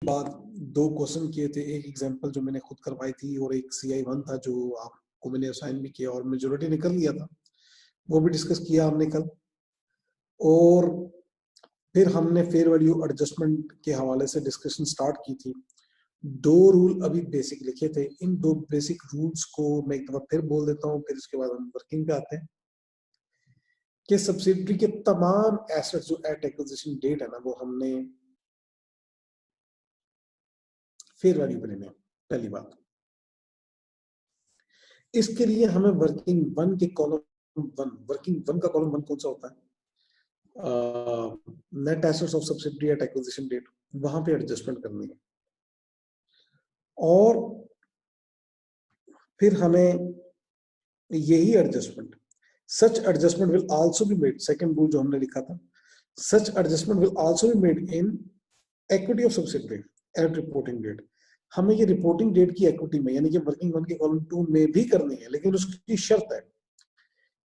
बाद दो क्वेश्चन किए थे, एक एग्जांपल जो मैंने खुद करवाई थी और एक CI1 था जो आपको मैंने असाइन भी किया और मेजोरिटी निकल लिया था, वो भी डिस्कस किया हमने कल। और फिर हमने फेयर वैल्यू एडजस्टमेंट के हवाले से डिस्कशन स्टार्ट की थी। दो रूल अभी बेसिक लिखे थे, इन दो बेसिक रूल्स को मैं एक दफा फिर बोल देता हूँ, फिर उसके बाद हम वर्किंग पे आते हैं कि सब्सिडरी के तमाम एसेट्स जो एट एक्विजिशन डेट है ना, वो हमने फेयर वैल्यू पे लेने हैं। पहली बात, इसके लिए हमें वर्किंग वन के कॉलम वन, वर्किंग वन का कॉलम वन कौन सा होता है, net assets of subsidiary at acquisition date, वहां पे एडजस्टमेंट करनी है। और फिर हमें यही adjustment, such adjustment will also be made, second rule जो हमने लिखा था, such adjustment will also be made in equity of subsidiary at reporting date. हमें ये रिपोर्टिंग डेट की इक्विटी में, यानी कि वर्किंग वन के कॉलम टू में भी करनी है, लेकिन उसकी शर्त है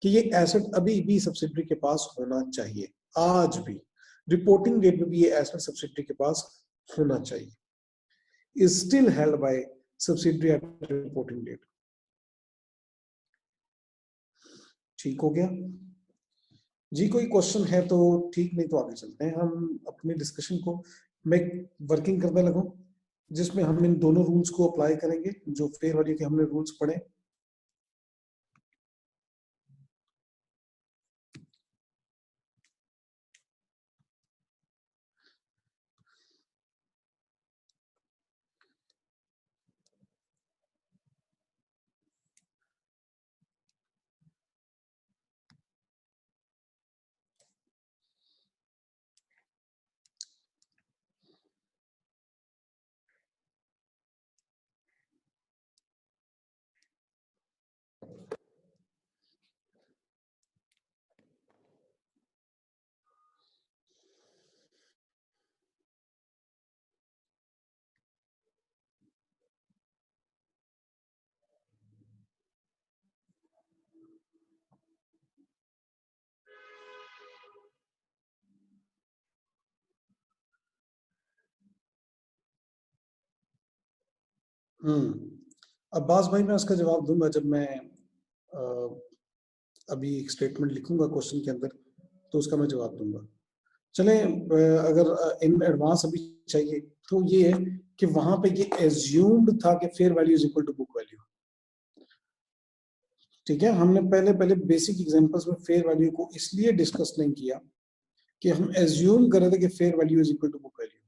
कि ये एसेट अभी भी सब्सिडरी के पास होना चाहिए, आज भी रिपोर्टिंग डेट में भी ये एसेट सब्सिडरी के पास होना चाहिए, is still held by subsidiary at reporting date. ठीक हो गया जी? कोई क्वेश्चन है तो ठीक, नहीं तो आगे चलते हैं हम अपनी डिस्कशन को। मैं वर्किंग करने लगूं जिसमें हम इन दोनों रूल्स को अप्लाई करेंगे जो फेयर वैल्यू के हमने रूल्स पढ़े। अब्बास भाई, मैं उसका जवाब दूंगा जब मैं अभी एक स्टेटमेंट लिखूंगा क्वेश्चन के अंदर, तो उसका मैं जवाब दूंगा। चलें, अगर इन एडवांस अभी चाहिए तो ये है कि वहां पे ये एज्यूम्ड था कि fair value is equal to book value. ठीक है, हमने पहले पहले बेसिक एग्जांपल्स में फेयर वैल्यू को इसलिए डिस्कस नहीं किया कि हम एज्यूम कर रहे थे कि fair value is equal to book value.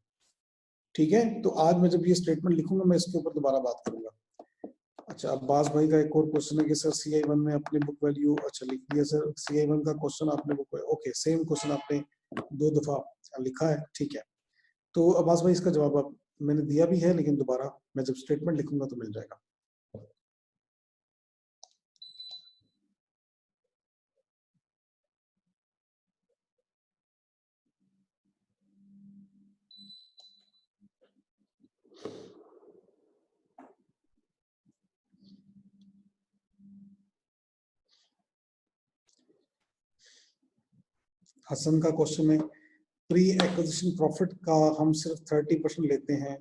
ठीक है, तो आज मैं जब ये स्टेटमेंट लिखूंगा मैं इसके ऊपर दोबारा बात करूंगा। अच्छा, अब्बास भाई का एक और क्वेश्चन है कि सर CI1 में अपनी बुक वैल्यू, अच्छा लिख दिया सर, CI1 का क्वेश्चन आपने book value, okay, same question आपने दो दफा लिखा है, ठीक है। तो अब्बास भाई इसका जवाब आप, मैंने दिया भी है, लेकिन दोबारा मैं जब स्टेटमेंट लिखूंगा तो मिल जाएगा। हसन का क्वेश्चन है, प्री एक्विजिशन प्रॉफिट का हम सिर्फ 30% लेते हैं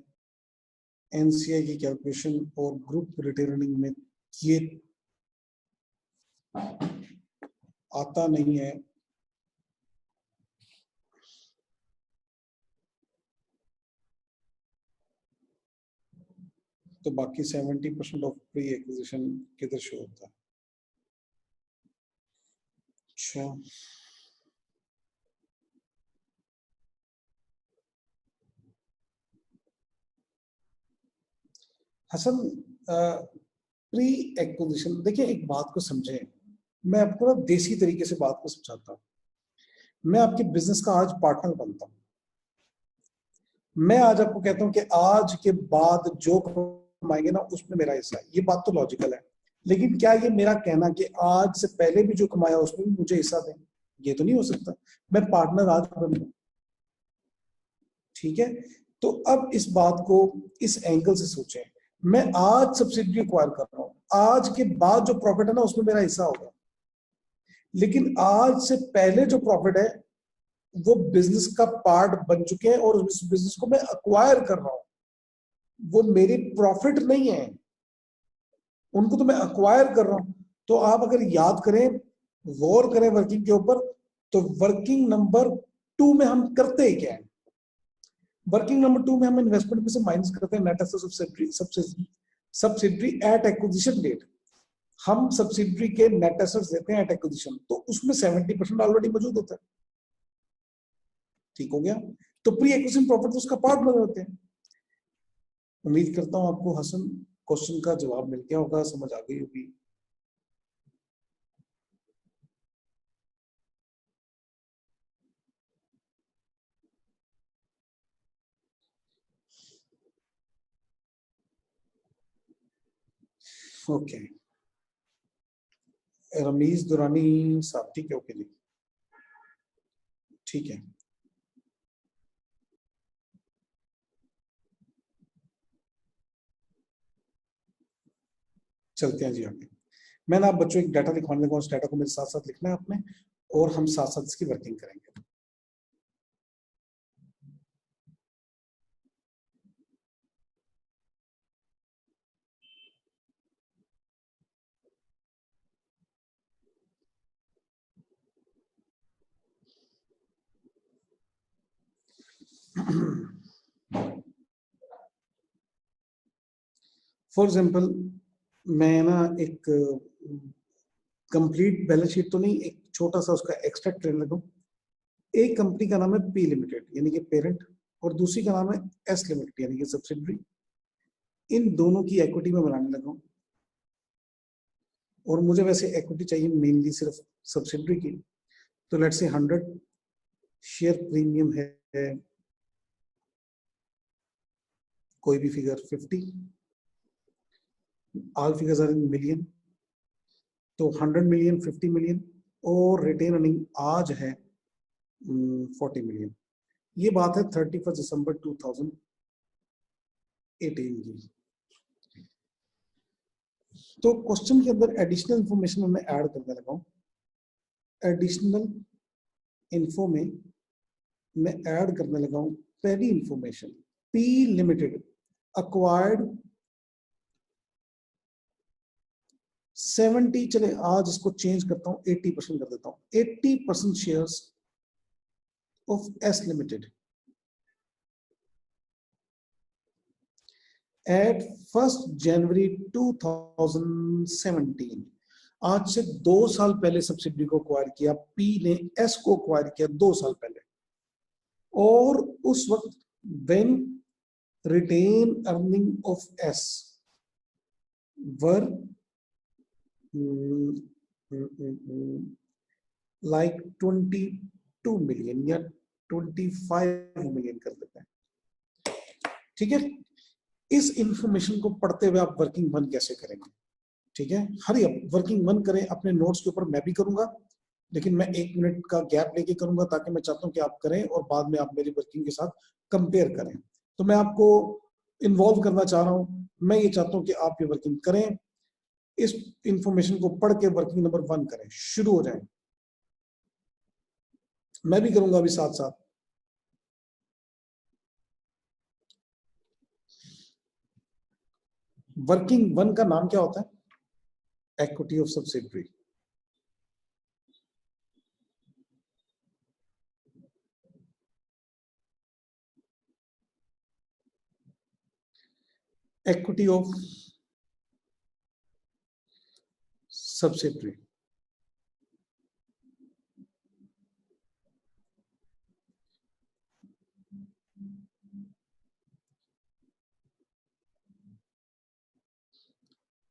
NCI की कैलकुलेशन और ग्रुप रिटर्निंग में ये आता नहीं है, तो बाकी 70% ऑफ प्री एक्विजिशन किधर शो होता है? अच्छा, हसन, प्री एक्विजिशन, देखिए एक बात को समझें, मैं आपको ना देसी तरीके से बात को समझाता हूँ। मैं आपके बिजनेस का आज पार्टनर बनता हूँ, मैं आज आपको कहता हूं कि आज के बाद जो कमाएंगे ना उसमें मेरा हिस्सा है, ये बात तो लॉजिकल है। लेकिन क्या ये मेरा कहना कि आज से पहले भी जो कमाया उसमें भी मुझे हिस्सा दें, ये तो नहीं हो सकता। मैं पार्टनर आज बनूं, ठीक है। तो अब इस बात को इस एंगल से सोचें, मैं आज सब्सिडी एक्वायर कर रहा हूं, आज के बाद जो प्रॉफिट है ना उसमें मेरा हिस्सा होगा, लेकिन आज से पहले जो प्रॉफिट है वो बिजनेस का पार्ट बन चुके हैं और उस बिजनेस को मैं अक्वायर कर रहा हूं। वो मेरे प्रॉफिट नहीं है, उनको तो मैं अक्वायर कर रहा हूं। तो आप अगर याद करें, गौर करें वर्किंग के ऊपर, तो वर्किंग नंबर 2 में हम करते क्या है? वर्किंग नंबर 2 में हम इन्वेस्टमेंट में से माइनस करते हैं net assets of subsidiary at acquisition date. हम सब्सिडरी के नेट एसेट्स देते हैं एट एक्विजिशन, तो उसमें 70% ऑलरेडी मौजूद होता है। ठीक हो गया? तो प्री एक्विजिशन प्रॉफिट तो उसका पार्ट बने होते हैं। उम्मीद करता हूं आपको हसन क्वेश्चन का जवाब मिल गया होगा, समझ आ गई होगी। ओके, रमीज दुरानी साहब, ठीक है, ओके जी, ठीक है। चलते हैं जी आगे। मैं ना आप बच्चों एक डाटा लिखवाने लगा, उस डाटा को मेरे साथ साथ लिखना है आपने, और हम साथ साथ इसकी वर्किंग करेंगे। फॉर एग्जाम्पल, मैं ना एक कंप्लीट बैलेंस शीट तो नहीं, एक छोटा सा उसका एक्सट्रैक्ट लेने लगा। एक कंपनी का नाम है पी लिमिटेड यानी कि पेरेंट, और दूसरी का नाम है एस लिमिटेड यानी कि सब्सिडरी। इन दोनों की इक्विटी में बनाने लगा हूं, और मुझे वैसे इक्विटी चाहिए मेनली सिर्फ सब्सिडरी की। तो लेट्स से 100 शेयर प्रीमियम है, कोई भी figure 50, all figures are in million. तो 100 मिलियन, 50 मिलियन, और रिटेन अर्निंग आज है 40 मिलियन। ये बात है 31 दिसंबर 2018 की। तो क्वेश्चन के अंदर एडिशनल इंफॉर्मेशन मैं ऐड करने लगा हूं। एडिशनल इन्फो में मैं ऐड करने लगा हूं पहली इंफॉर्मेशन, पी लिमिटेड अक्वायर्ड 70, चले आज इसको चेंज करता हूं 80% कर देता हूं, 80% shares of S limited at 1 January 2017। आज से 2 साल पहले सब्सिडी को अक्वायर किया, पी ने एस को अक्वायर किया 2 साल पहले, और उस वक्त when retain earning of S were like 22 million या 25 मिलियन कर देते हैं। ठीक है, इस इंफॉर्मेशन को पढ़ते हुए आप वर्किंग वन कैसे करेंगे? ठीक है, हरी अप वर्किंग वन करें। अपने नोट्स के ऊपर मैं भी करूंगा, लेकिन मैं 1 मिनट का गैप लेके करूंगा, ताकि मैं चाहता हूं कि आप करें और बाद में आप मेरी वर्किंग के साथ कंपेयर करें। तो मैं आपको इन्वॉल्व करना चाह रहा हूं, मैं ये चाहता हूं कि आप ये वर्किंग करें, इस इंफॉर्मेशन को पढ़ के वर्किंग नंबर 1 करें, शुरू हो जाए। मैं भी करूंगा अभी साथ साथ। वर्किंग वन का नाम क्या होता है? Equity of subsidiary. Equity of subsidiary.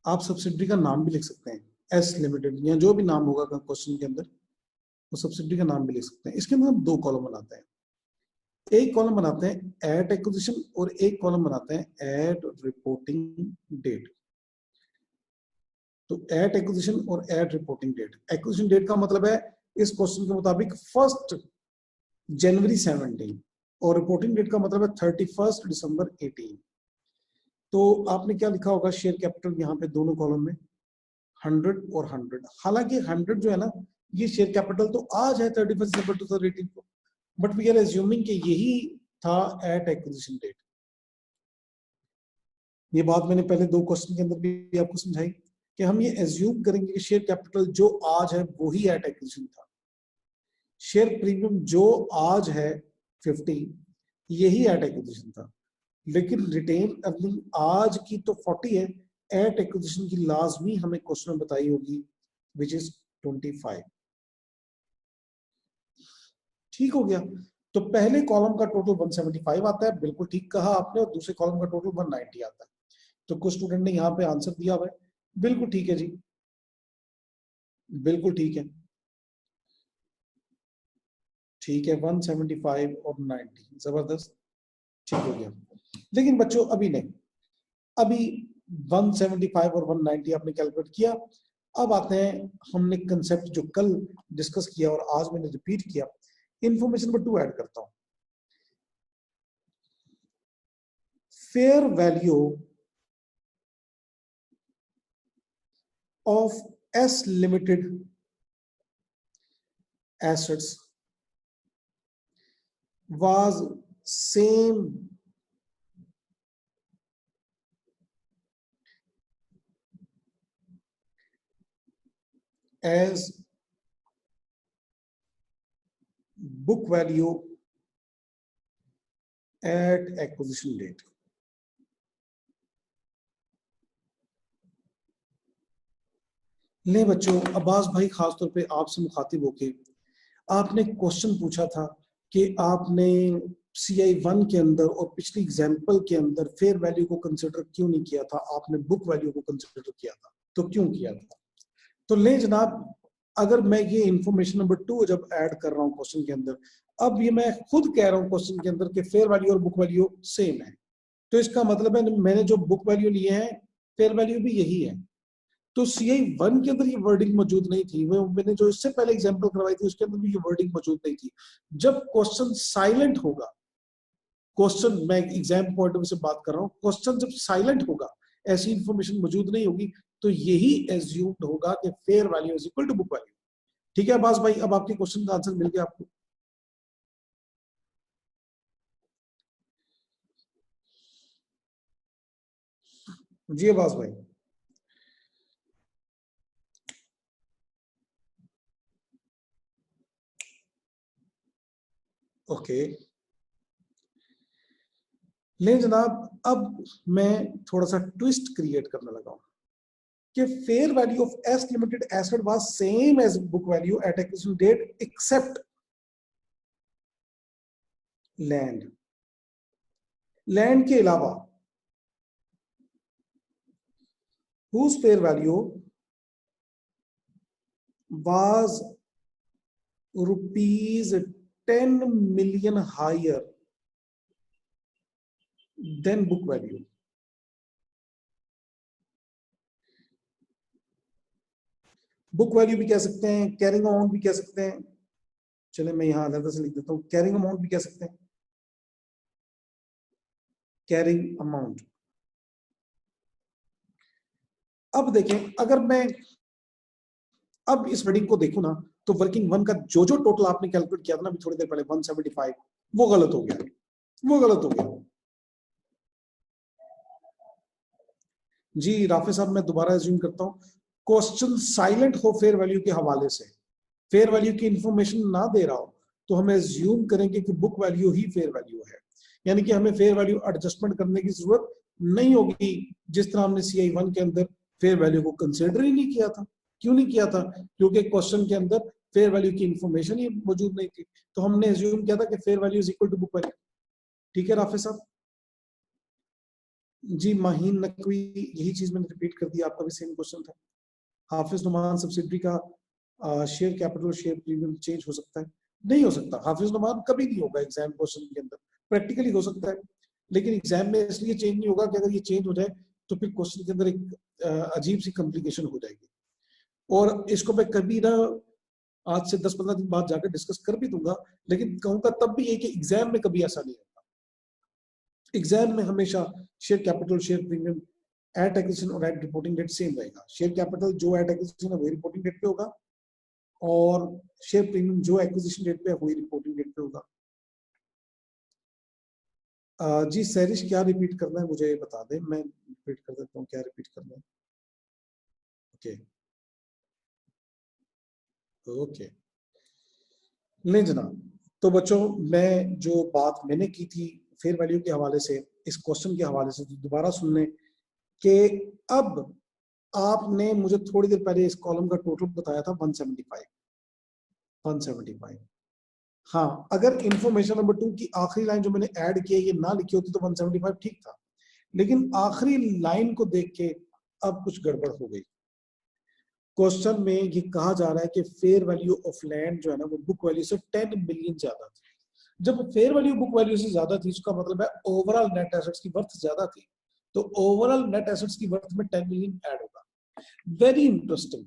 आप सब्सिडरी का नाम भी लिख सकते हैं, एस लिमिटेड या जो भी नाम होगा क्वेश्चन के अंदर, वो सब्सिडरी का नाम भी लिख सकते हैं। इसके अंदर हम 2 कॉलम बनाते हैं, एक कॉलम बनाते हैं एट एक्विजिशन और एक कॉलम बनाते हैं एट रिपोर्टिंग डेट। तो एट एक्विजिशन और at reporting date. Acquisition date का मतलब है इस क्वेश्चन के मुताबिक 1 जनवरी 17, और रिपोर्टिंग डेट का मतलब है 31 दिसंबर 18। तो आपने क्या लिखा होगा? शेयर कैपिटल यहाँ पे दोनों कॉलम में 100 और 100। हालांकि 100 जो है ना, ये शेयर कैपिटल तो आज है 31 दिसंबर 2018 को, बट वी आर एज्यूमिंग कि यही था एट एक्विजिशन डेट। ये बात मैंने पहले 2 क्वेश्चन के अंदर भी आपको समझाई कि हम ये एज्यूम करेंगे कि शेयर कैपिटल जो आज है वो ही एट एक्विजिशन था, शेयर प्रीमियम जो आज है 50 यही एट एक्विजिशन था, लेकिन रिटेन अर्निंग आज की तो 40 है, एट एक्विजिशन की लाजमी हमें क्वेश्चन में बताई होगी विच इज 25। ठीक हो गया। तो पहले कॉलम का टोटल 175 आता है, बिल्कुल ठीक कहा आपने, और दूसरे कॉलम का टोटल 190 आता है। तो कुछ स्टूडेंट ने यहाँ पे आंसर दिया हुआ है, बिल्कुल ठीक है जी, बिल्कुल ठीक है, ठीक है 175 और 90, जबरदस्त, ठीक हो गया। लेकिन बच्चों अभी नहीं, अभी 175 और 190 आपने कैलकुलेट किया। अब आते हैं, हमने कंसेप्ट जो कल डिस्कस किया और आज मैंने रिपीट किया, इंफॉर्मेशन नंबर 2 ऐड करता हूं। Fair value of S limited assets was same as book value at acquisition date। ले बच्चों, अब्बास भाई खास तौर पे आपसे मुखातिब होके आपने क्वेश्चन पूछा था कि आपने CI1 के अंदर और पिछली एग्जाम्पल के अंदर फेयर वैल्यू को कंसिडर क्यों नहीं किया था, आपने बुक वैल्यू को कंसिडर किया था, तो क्यों किया था? तो ले जनाब, अगर मैं ये इंफॉर्मेशन नंबर 2 जब ऐड कर रहा हूँ क्वेश्चन के अंदर, अब ये मैं खुद कह रहा हूँ क्वेश्चन के अंदर कि फेयर वैल्यू और बुक वैल्यू सेम है, तो इसका मतलब है मैंने जो बुक वैल्यू लिए हैं फेयर वैल्यू भी यही है। तो CI1 के अंदर ये वर्डिंग मौजूद नहीं थी, वो मैंने जो इससे पहले एग्जांपल करवाई थी उसके अंदर भी ये वर्डिंग मौजूद नहीं थी। जब क्वेश्चन साइलेंट होगा, क्वेश्चन मैं एग्जाम पॉइंट से बात कर रहा हूँ, क्वेश्चन जब साइलेंट होगा, ऐसी इंफॉर्मेशन मौजूद नहीं होगी, तो यही एज्यूम्ड होगा कि fair value is equal to book value. ठीक है अब्बास भाई, अब आपके क्वेश्चन का आंसर मिल गया आपको? जी अब्बास भाई। ओके, ले जनाब, अब मैं थोड़ा सा ट्विस्ट क्रिएट करने लगा हूं कि fair value of S limited asset was same as book value at acquisition date except land. Land के अलावा whose fair value was rupees 10 million higher than book value। Book value भी कह सकते हैं, कैरिंग अमाउंट भी कह सकते हैं, चले मैं यहां अलग से लिख देता हूं, कैरिंग अमाउंट भी कह सकते हैं, कैरिंग अमाउंट। अब देखें, अगर मैं अब इस वर्डिंग को देखूं ना, तो वर्किंग वन का जो जो टोटल आपने कैलकुलेट किया था ना अभी थोड़ी देर पहले 175, वो गलत हो गया, वो गलत हो गया। जी राफे साहब, मैं दोबारा एज्यूम करता हूं, क्वेश्चन साइलेंट हो फेयर वैल्यू के हवाले से, फेयर वैल्यू की इंफॉर्मेशन ना दे रहा हो, तो हमें एज्यूम करेंगे कि बुक वैल्यू ही फेयर वैल्यू है, यानी कि हमें फेयर वैल्यू एडजस्टमेंट करने की जरूरत नहीं होगी, जिस तरह हमने CI1 के अंदर फेयर वैल्यू को कंसिडर ही नहीं किया था। क्यों नहीं किया था? क्योंकि क्वेश्चन के अंदर फेयर वैल्यू की इंफॉर्मेशन ही मौजूद नहीं थी, तो हमने एज्यूम किया था कि fair value is equal to book value. ठीक है राफे साहब? जी माहीन नकवी, यही चीज मैंने रिपीट कर दी, आपका भी सेम क्वेश्चन था। हाफिज नुमान सब्सिडरी का share capital share premium change हो सकता है? नहीं हो सकता, हाफिज नुमान कभी नहीं होगा एग्जाम क्वेश्चन के अंदर, प्रैक्टिकली हो सकता है, लेकिन एग्जाम में इसलिए चेंज नहीं होगा कि अगर ये चेंज हो जाए तो फिर क्वेश्चन के अंदर एक अजीब सी कॉम्प्लिकेशन हो जाएगी, और इसको मैं कभी ना आज से 10-15 दिन बाद जाकर डिस्कस कर भी दूंगा, लेकिन कहूंगा तब भी ये कि एग्जाम में कभी ऐसा नहीं होगा। एग्जाम में हमेशा share capital share premium eight acquisition और एट रिपोर्टिंग डेट सेम रहेगा। शेयर कैपिटल जो एट एक्विजिशन है वही रिपोर्टिंग डेट पे होगा, और शेयर प्रीमियम जो एक्विजिशन डेट पे है वही रिपोर्टिंग डेट पे होगा। जी सैरिश, क्या रिपीट करना है मुझे बता दें, मैं रिपीट कर देता हूँ क्या रिपीट करना है। ओके ओके, ले जनाब। तो बच्चों, मैं जो बात मैंने की थी फेयर वैल्यू के हवाले से, इस क्वेश्चन के हवाले से, तो दोबारा सुन लें कि अब आपने मुझे थोड़ी देर पहले इस कॉलम का टोटल बताया था 175। 175, हाँ, अगर इंफॉर्मेशन नंबर 2 की आखिरी लाइन जो मैंने ऐड की है ये ना लिखी होती तो 175 ठीक था, लेकिन आखिरी लाइन को देख के अब कुछ गड़बड़ हो गई। क्वेश्चन में ये कहा जा रहा है कि फेयर वैल्यू ऑफ लैंड जो है ना वो बुक वैल्यू से 10 मिलियन ज्यादा थी। जब फेयर वैल्यू बुक वैल्यू से ज्यादा थी, उसका मतलब है ओवरऑल नेट एसेट्स की वर्थ ज्यादा थी, तो ओवरऑल नेट एसेट्स की वर्थ में 10 मिलियन ऐड होगा। Very interesting.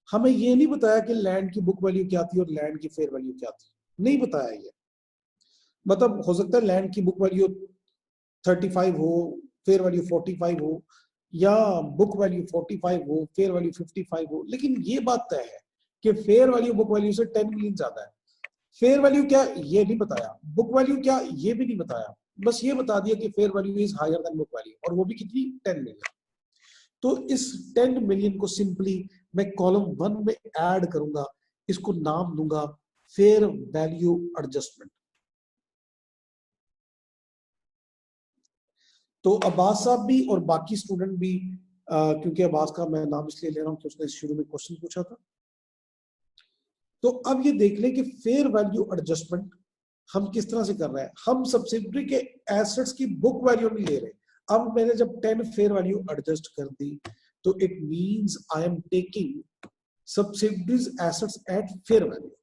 हमें ये नहीं बताया कि लैंड की बुक वैल्यू क्या थी और लैंड की फेयर वैल्यू क्या थी, नहीं बताया ये। मतलब हो सकता है लैंड की बुक वैल्यू 35 हो, फेयर वैल्यू 45 हो, या बुक वैल्यू 45 हो, फेयर वैल्यू 55 हो, लेकिन ये बात तय है कि फेयर वैल्यू बुक वैल्यू से 10 मिलियन ज्यादा है। फेयर वैल्यू क्या ये नहीं बताया, बुक वैल्यू क्या ये भी नहीं बताया, बस ये बता दिया कि fair value is higher than book value, और वो भी कितनी, 10 मिलियन। तो इस 10 मिलियन को सिंपली मैं कॉलम 1 में ऐड करूंगा, इसको नाम दूंगा फेयर वैल्यू एडजस्टमेंट। तो अब्बास साहब भी और बाकी स्टूडेंट भी, क्योंकि अब्बास का मैं नाम इसलिए ले रहा हूं कि उसने शुरू में क्वेश्चन पूछा था, तो अब ये देख लें कि फेयर वैल्यू एडजस्टमेंट हम किस तरह से कर रहे हैं। हम सब्सिडरी के एसेट्स की बुक वैल्यू नहीं ले रहे। अब मैंने जब 10 फेयर वैल्यू एडजस्ट कर दी, तो it means I am taking subsidiaries assets at fair value.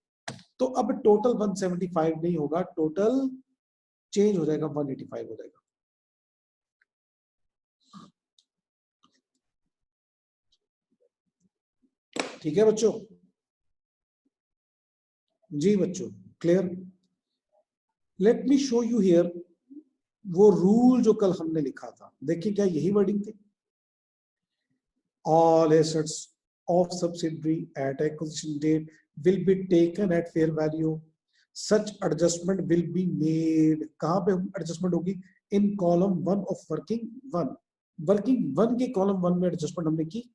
तो अब टोटल 175 नहीं होगा, टोटल चेंज हो जाएगा, 185 हो जाएगा। ठीक है बच्चों? जी बच्चों, clear? Let me show you here वो रूल जो कल हमने लिखा था। देखिए क्या यही वर्डिंग थी, all assets of subsidiary at acquisition date will be taken at fair value. Such adjustment will be made. कहां पे एडजस्टमेंट होगी? इन कॉलम 1 ऑफ वर्किंग 1। वर्किंग 1 के कॉलम 1 में एडजस्टमेंट हमने की।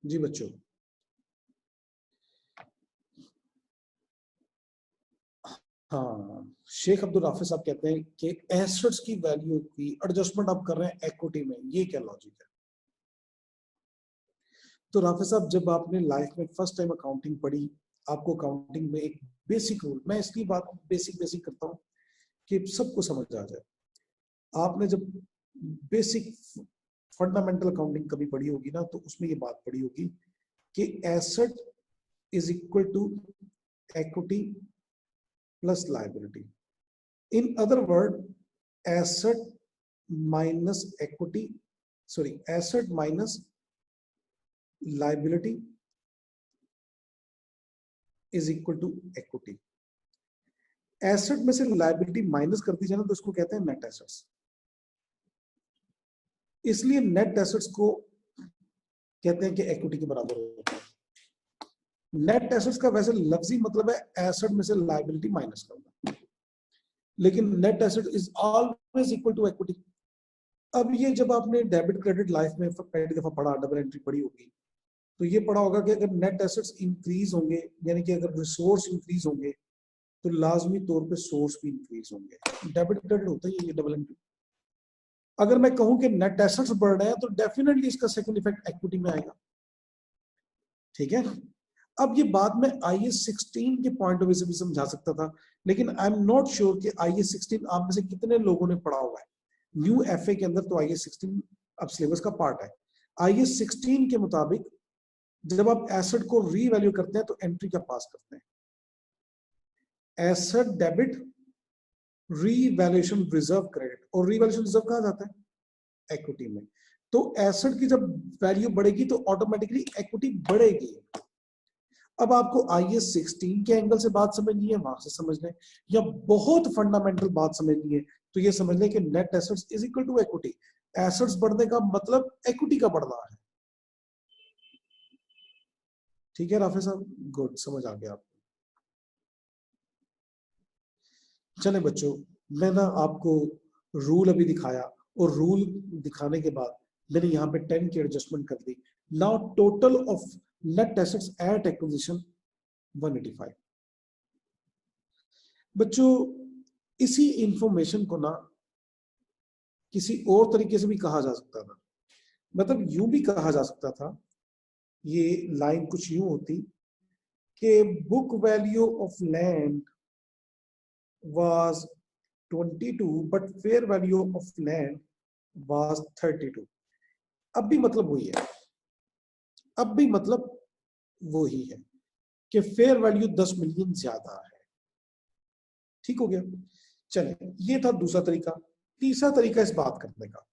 जी बच्चों, हाँ, शेख अब्दुल राफिज साहब कहते हैं कि एसेट्स की वैल्यू की एडजस्टमेंट आप कर रहे हैं इक्विटी में, ये क्या लॉजिक है? तो राफिज साहब, जब आपने लाइफ में फर्स्ट टाइम अकाउंटिंग पढ़ी, आपको अकाउंटिंग में एक बेसिक रूल, मैं इसकी बात बेसिक बेसिक करता हूँ कि सबको समझ आ जाए। आपने जब बेसिक फंडामेंटल अकाउंटिंग कभी पढ़ी होगी ना, तो उसमें ये बात पढ़ी होगी कि asset is equal to equity plus liability. In other word, asset minus equity, sorry, asset minus liability is equal to equity. Asset में से लायबिलिटी माइनस कर दी जाए ना, तो उसको कहते हैं नेट एसेट्स। इसलिए नेट एसेट्स को कहते हैं कि इक्विटी के बराबर होता है। नेट एसेट्स का वैसे लफ्जी मतलब है एसेट में से लायबिलिटी माइनस करना, लेकिन net asset is always equal to equity. अब ये जब आपने डेबिट क्रेडिट लाइफ में पहली दफा पढ़ा, डबल एंट्री पढ़ी होगी, तो ये पढ़ा होगा कि अगर नेट एसेट्स इंक्रीज होंगे, यानी कि अगर रिसोर्स इंक्रीज होंगे, तो लाजमी तौर पे सोर्स भी इंक्रीज होंगे। डेबिट क्रेडिट होता है ये डबल एंट्री। अगर मैं कहूं कि नेट एसेट्स बढ़ रहे हैं, तो डेफिनेटली इसका सेकंड इफेक्ट इक्विटी में आएगा। ठीक है? अब ये बाद में IAS 16 के पॉइंट ऑफ व्यू से भी समझा सकता था, लेकिन आई एम नॉट श्योर कि IAS 16 आप में से कितने लोगों ने पढ़ा हुआ है। न्यू FA के अंदर तो IAS 16 अब सिलेबस का पार्ट है। IAS 16 के मुताबिक जब आप एसेट को रीवैल्यू करते हैं, तो एंट्री क्या पास करते हैं? Asset debit, revaluation reserve credit, और रीवैल्यूएशन रिजर्व कहां जाता है? इक्विटी में। तो एसेट की जब वैल्यू बढ़ेगी, तो ऑटोमेटिकली इक्विटी बढ़ेगी। अब आपको IAS 16 के एंगल से बात समझनी है, वहां से समझ लें, या बहुत फंडामेंटल बात समझनी है, तो ये समझ लें कि net assets is equal to equity. Assets बढ़ने का मतलब इक्विटी का बढ़ना है। ठीक है राफे साहब? गुड, समझ आ गया आपको। चले बच्चों, मैं ना आपको रूल अभी दिखाया, और रूल दिखाने के बाद मैंने यहाँ पे 10 की एडजस्टमेंट कर दी। Now total of net assets at acquisition 185। बच्चों, इसी इंफॉर्मेशन को ना किसी और तरीके से भी कहा जा सकता था, मतलब यूं भी कहा जा सकता था। ये लाइन कुछ यूं होती कि book value of land was 22 but fair value of land was 32। अब भी मतलब वही है, अब भी मतलब वही है कि फेयर वैल्यू 10 मिलियन ज्यादा है। ठीक हो गया। चले, ये था दूसरा तरीका। तीसरा तरीका इस बात करने का,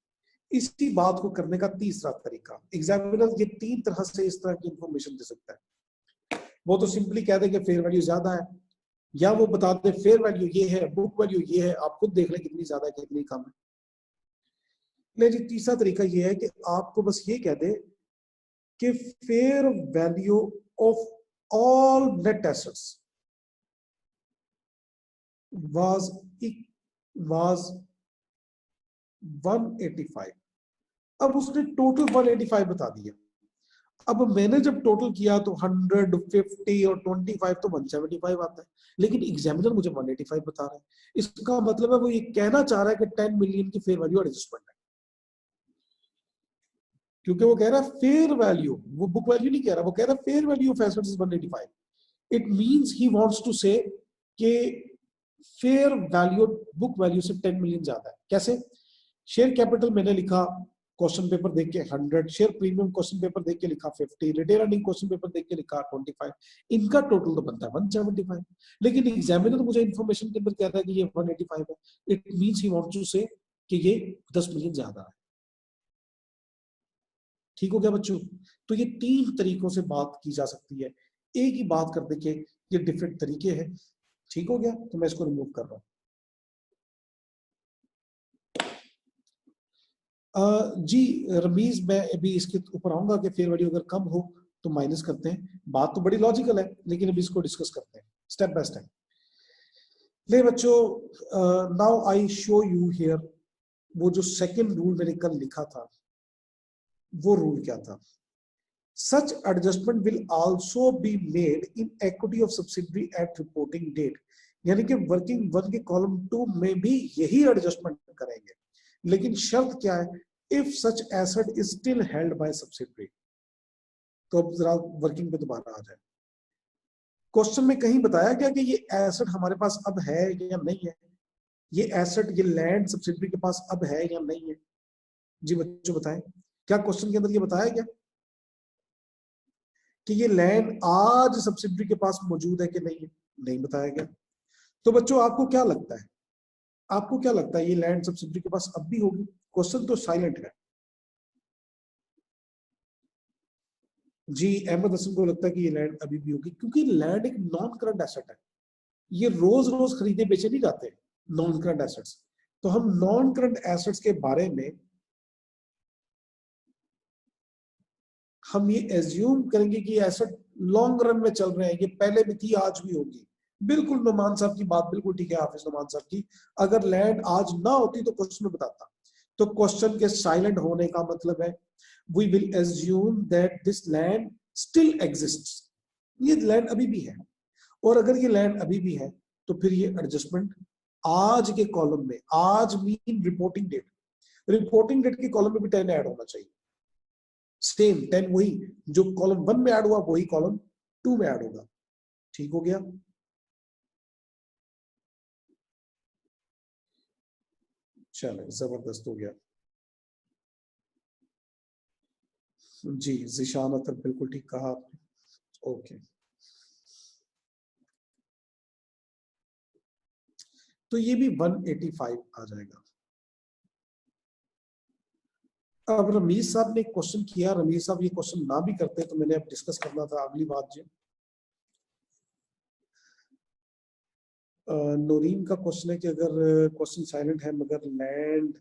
इसी बात को करने का तीसरा तरीका, एग्जामिनर ये 3 तरह से इस तरह की इंफॉर्मेशन दे सकता है। वो तो सिंपली कह दे कि फेयर वैल्यू ज्यादा है, या वो बता दे फेयर वैल्यू ये है, बुक वैल्यू ये है, आप खुद देख लें कितनी ज्यादा है कितनी कम है। लेकिन तीसरा तरीका ये है कि आपको बस ये कह दे कि fair value of all net assets was was 185। अब उसने टोटल 185 बता दिया। अब मैंने जब टोटल किया तो 150 और 25 तो 175 आता है, लेकिन एग्जामिनर मुझे 185 बता रहा है। इसका मतलब है वो ये कहना चाह रहा है कि 10 मिलियन की फेयर वैल्यू एडजस्टमेंट है, क्योंकि वो कह रहा है फेयर वैल्यू, वो बुक वैल्यू नहीं कह रहा, वो कह रहा है fair value of assets is 185। It means he wants to say कि फेयर वैल्यू बुक वैल्यू से 10 मिलियन ज्यादा है। कैसे? शेयर कैपिटल मैंने लिखा क्वेश्चन पेपर देख के 100, शेयर प्रीमियम क्वेश्चन पेपर देख के लिखा 50, रिटेन अर्निंग क्वेश्चन पेपर देख के लिखा 25, इनका टोटल तो बनता है 175। लेकिन एग्जामिनर मुझे इंफॉर्मेशन के अंदर कह रहा है कि ये 185 है। It means he wants to say कि ये 10 मिलियन ज्यादा है। ठीक हो गया बच्चों? तो ये 3 तरीकों से बात की जा सकती है। एक ही बात करने के ये डिफरेंट तरीके हैं। ठीक हो गया? तो मैं इसको रिमूव कर रहा हूं। जी रमीज, मैं अभी इसके ऊपर आऊंगा कि फेयर वैल्यू अगर कम हो तो माइनस करते हैं। बात तो बड़ी लॉजिकल है, लेकिन अभी इसको डिस्कस करते हैं स्टेप बाय स्टेप। ले बच्चों, now I show you here वो जो सेकंड रूल मैंने कल लिखा था, वो रूल क्या था? Such adjustment will also be made in equity of subsidiary at reporting date. यानी कि वर्किंग वन के कॉलम 2 में भी यही एडजस्टमेंट करेंगे, लेकिन शर्त क्या है? If such asset is still held by subsidiary. तो अब जरा वर्किंग पे दोबारा आ जाए। क्वेश्चन में कहीं बताया गया कि ये एसेट हमारे पास अब है या नहीं है? ये एसेट, ये लैंड सब्सिडरी के पास अब है या नहीं है? जी बच्चों बताएं, क्या क्वेश्चन के अंदर ये बताया गया कि ये लैंड आज सब्सिडरी के पास मौजूद है कि नहीं है? नहीं बताया गया। तो बच्चों आपको क्या लगता है, आपको क्या लगता है ये लैंड सब्सिडरी के पास अब भी होगी? क्वेश्चन तो साइलेंट है। जी अहमद हसन को लगता है कि ये लैंड अभी भी होगी, क्योंकि लैंड एक नॉन करंट एसेट है। ये रोज रोज खरीदे बेचे नहीं जाते नॉन करंट एसेट्स। तो हम नॉन करंट एसेट्स के बारे में हम ये एज्यूम करेंगे कि ये एसेट लॉन्ग रन में चल रहे हैं, ये पहले भी थी आज भी होगी। बिल्कुल नुमान साहब की बात बिल्कुल ठीक है, हाफिज नुमान साहब की। अगर लैंड आज ना होती तो क्वेश्चन में बताता। तो क्वेश्चन के साइलेंट होने का मतलब है we will assume that this land still exists. ये लैंड अभी भी है, और अगर ये लैंड अभी भी है तो फिर ये एडजस्टमेंट आज के कॉलम में, आज mean reporting date, reporting date के कॉलम में भी 10 ऐड होना चाहिए। सेम 10 वही जो कॉलम 1 में ऐड हुआ वही कॉलम 2 में ऐड होगा। ठीक हो गया? चलो जबरदस्त हो गया। जी जिशान अतर, बिल्कुल ठीक कहा आपने। ओके, तो ये भी 185 आ जाएगा। अब रमीज साहब ने क्वेश्चन किया, रमीज साहब ये क्वेश्चन ना भी करते तो मैंने अब डिस्कस करना था अगली बात जी। नोरीन का क्वेश्चन है कि अगर क्वेश्चन साइलेंट है मगर लैंड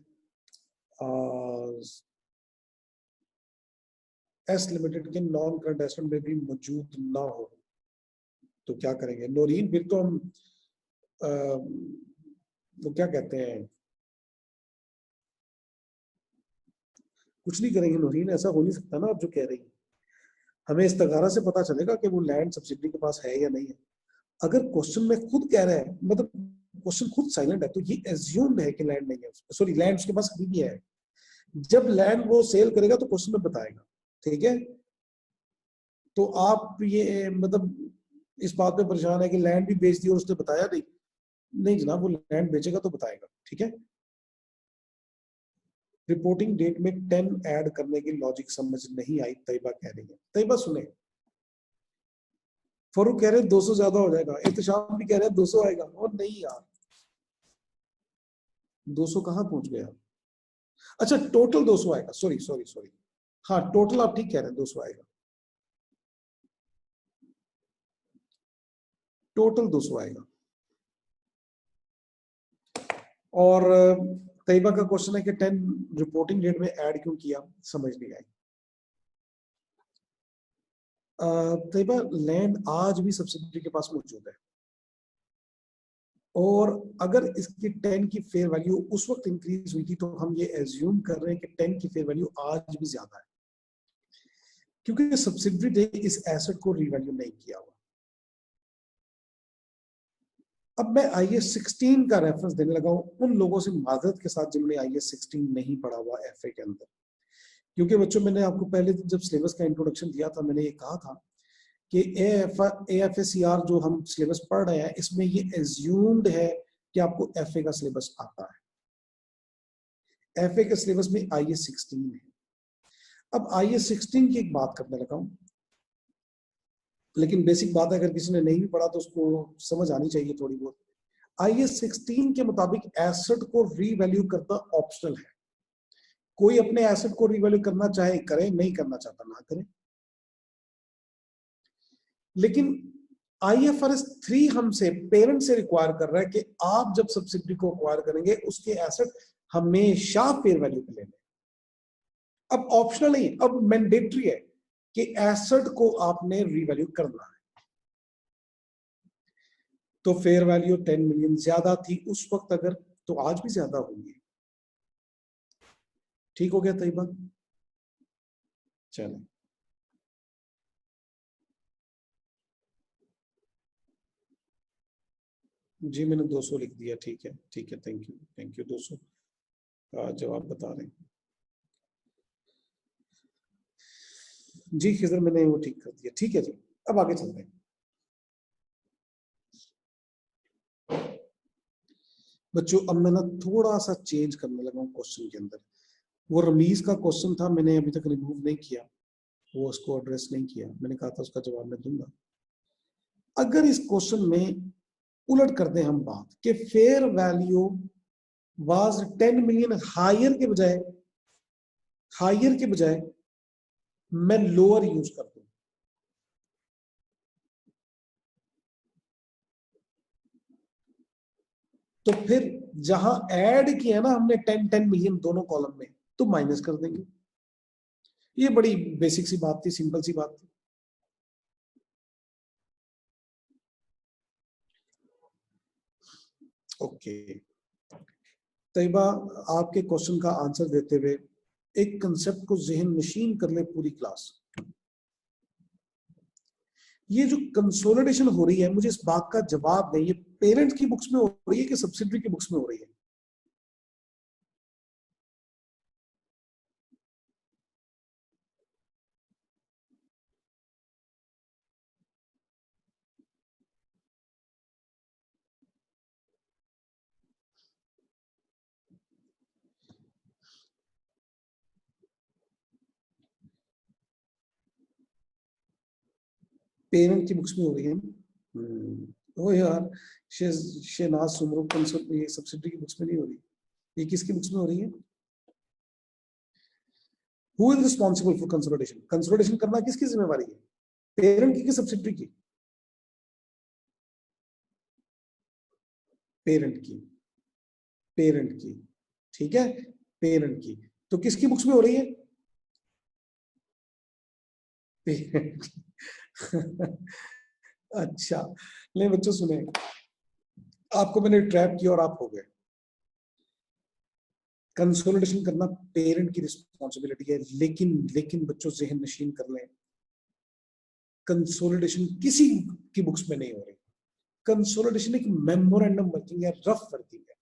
एस लिमिटेड के नॉन करंट एसेट में भी मौजूद ना हो तो क्या करेंगे? नोरीन फिर तो हम तो क्या कहते हैं, कुछ नहीं करेंगे नौरीन, ऐसा हो नहीं सकता ना आप जो कह रही हैं। हमें इस्तखारा से पता चलेगा कि वो लैंड सब्सिडी के पास है या नहीं है। अगर क्वेश्चन में खुद कह रहा है, मतलब क्वेश्चन खुद साइलेंट है, तो ये एज्यूम्ड है कि लैंड नहीं है, सॉरी लैंड उसके पास अभी भी है। जब लैंड वो सेल करेगा तो क्वेश्चन में बताएगा, ठीक है। तो आप ये मतलब इस बात पे परेशान है कि लैंड भी बेच दी और उसने बताया नहीं। नहीं जनाब, वो लैंड बेचेगा तो बताएगा, ठीक है। रिपोर्टिंग डेट में 10 ऐड करने की लॉजिक समझ नहीं आई, तैयबा कह रही है। तैयबा सुने, फरूक कह रहे हैं 200 ज्यादा हो जाएगा, एहतशाम भी कह रहे हैं 200 आएगा, और नहीं यार 200 कहाँ पहुंच गया। अच्छा टोटल 200 आएगा, सॉरी सॉरी सॉरी, हाँ टोटल आप ठीक कह रहे हैं 200 आएगा, टोटल 200 आएगा। और तैयबा का क्वेश्चन है कि 10 रिपोर्टिंग डेट में ऐड क्यों किया, समझ नहीं आई। तैयबा लैंड आज भी सब्सिडी के पास मौजूद है, और अगर इसकी 10 की फेयर वैल्यू उस वक्त इंक्रीज हुई थी तो हम ये एज्यूम कर रहे हैं कि 10 की फेयर वैल्यू आज भी ज्यादा है, क्योंकि सब्सिडी ने इस एसेट को रीवैल्यू नहीं किया हुआ। अब मैं IAS 16 का रेफरेंस देने लगा हूं उन लोगों से माजरत के साथ जिन्होंने IAS 16 नहीं पढ़ा हुआ FA के अंदर, क्योंकि बच्चों मैंने आपको पहले जब सिलेबस का इंट्रोडक्शन दिया था मैंने ये कहा था कि AFSCR जो हम सिलेबस पढ़ रहे हैं इसमें ये एज्यूम्ड है कि आपको FA का सिलेबस आता है। FA के सिलेबस में IAS 16 है। अब IAS 16 की एक बात करने लगा हूं, लेकिन बेसिक बात है, अगर किसी ने नहीं भी पढ़ा तो उसको समझ आनी चाहिए थोड़ी बहुत। IAS 16 के मुताबिक एसेट को रीवैल्यू करना ऑप्शनल है। कोई अपने एसेट को रीवैल्यू करना चाहे करे, नहीं करना चाहता ना करे। लेकिन IFRS 3 हमसे पेरेंट से रिक्वायर कर रहा है कि आप जब सब्सिडी को एक्वायर करेंगे उसके एसेट हमेशा फेयर वैल्यू पे लेने। अब ऑप्शनल नहीं, अब मैंडेटरी है कि एसेट को आपने रीवैल्यू करना है। तो फेयर वैल्यू 10 मिलियन ज्यादा थी उस वक्त, अगर तो आज भी ज्यादा होंगी। ठीक हो गया तैयबा, चलो जी मैंने 200 लिख दिया, ठीक है ठीक है, थैंक यू 200 का जवाब बता रहे हैं जी खिजर, मैंने वो ठीक कर दिया, ठीक है जी। अब आगे चलते हैं बच्चों। अब मैं ना थोड़ा सा चेंज करने लगा हूँ क्वेश्चन के अंदर। वो रमीज का क्वेश्चन था, मैंने अभी तक रिमूव नहीं किया, वो उसको एड्रेस नहीं किया, मैंने कहा था उसका जवाब मैं दूंगा। अगर इस क्वेश्चन में उलट कर दें हम बात कि fair value was 10 million higher के बजाय मैं लोअर यूज कर दूं, तो फिर जहां ऐड किया ना हमने 10 मिलियन दोनों कॉलम में, तो माइनस कर देंगे। ये बड़ी बेसिक सी बात थी, सिंपल सी बात थी। ओके तैयबा, आपके क्वेश्चन का आंसर देते हुए एक कंसेप्ट को जहन नशीन कर ले पूरी क्लास। ये जो कंसोलिडेशन हो रही है, मुझे इस बात का जवाब दें, ये पेरेंट की बुक्स में हो रही है कि सब्सिडरी की बुक्स में हो रही है? पेरेंट की बुक्स में हो रही है ओ यार, शहनाज सुमरो ये सब्सिडरी की बुक्स में नहीं हो रही, ये किसकी बुक्स में हो रही है? Who is responsible for consolidation? Consolidation करना किसकी जिम्मेवारी है, पेरेंट की कि सब्सिडरी की? पेरेंट की, पेरेंट की, ठीक है, पेरेंट की। तो किसकी बुक्स में हो रही है? पेरेंट अच्छा, नहीं बच्चों सुने, आपको मैंने ट्रैप किया और आप हो गए। कंसोलिडेशन करना पेरेंट की रिस्पॉन्सिबिलिटी है, लेकिन बच्चों ज़हन नशीन कर लें, कंसोलिडेशन किसी की बुक्स में नहीं हो रही। कंसोलिडेशन एक मेमोरेंडम वर्किंग है, रफ वर्किंग है।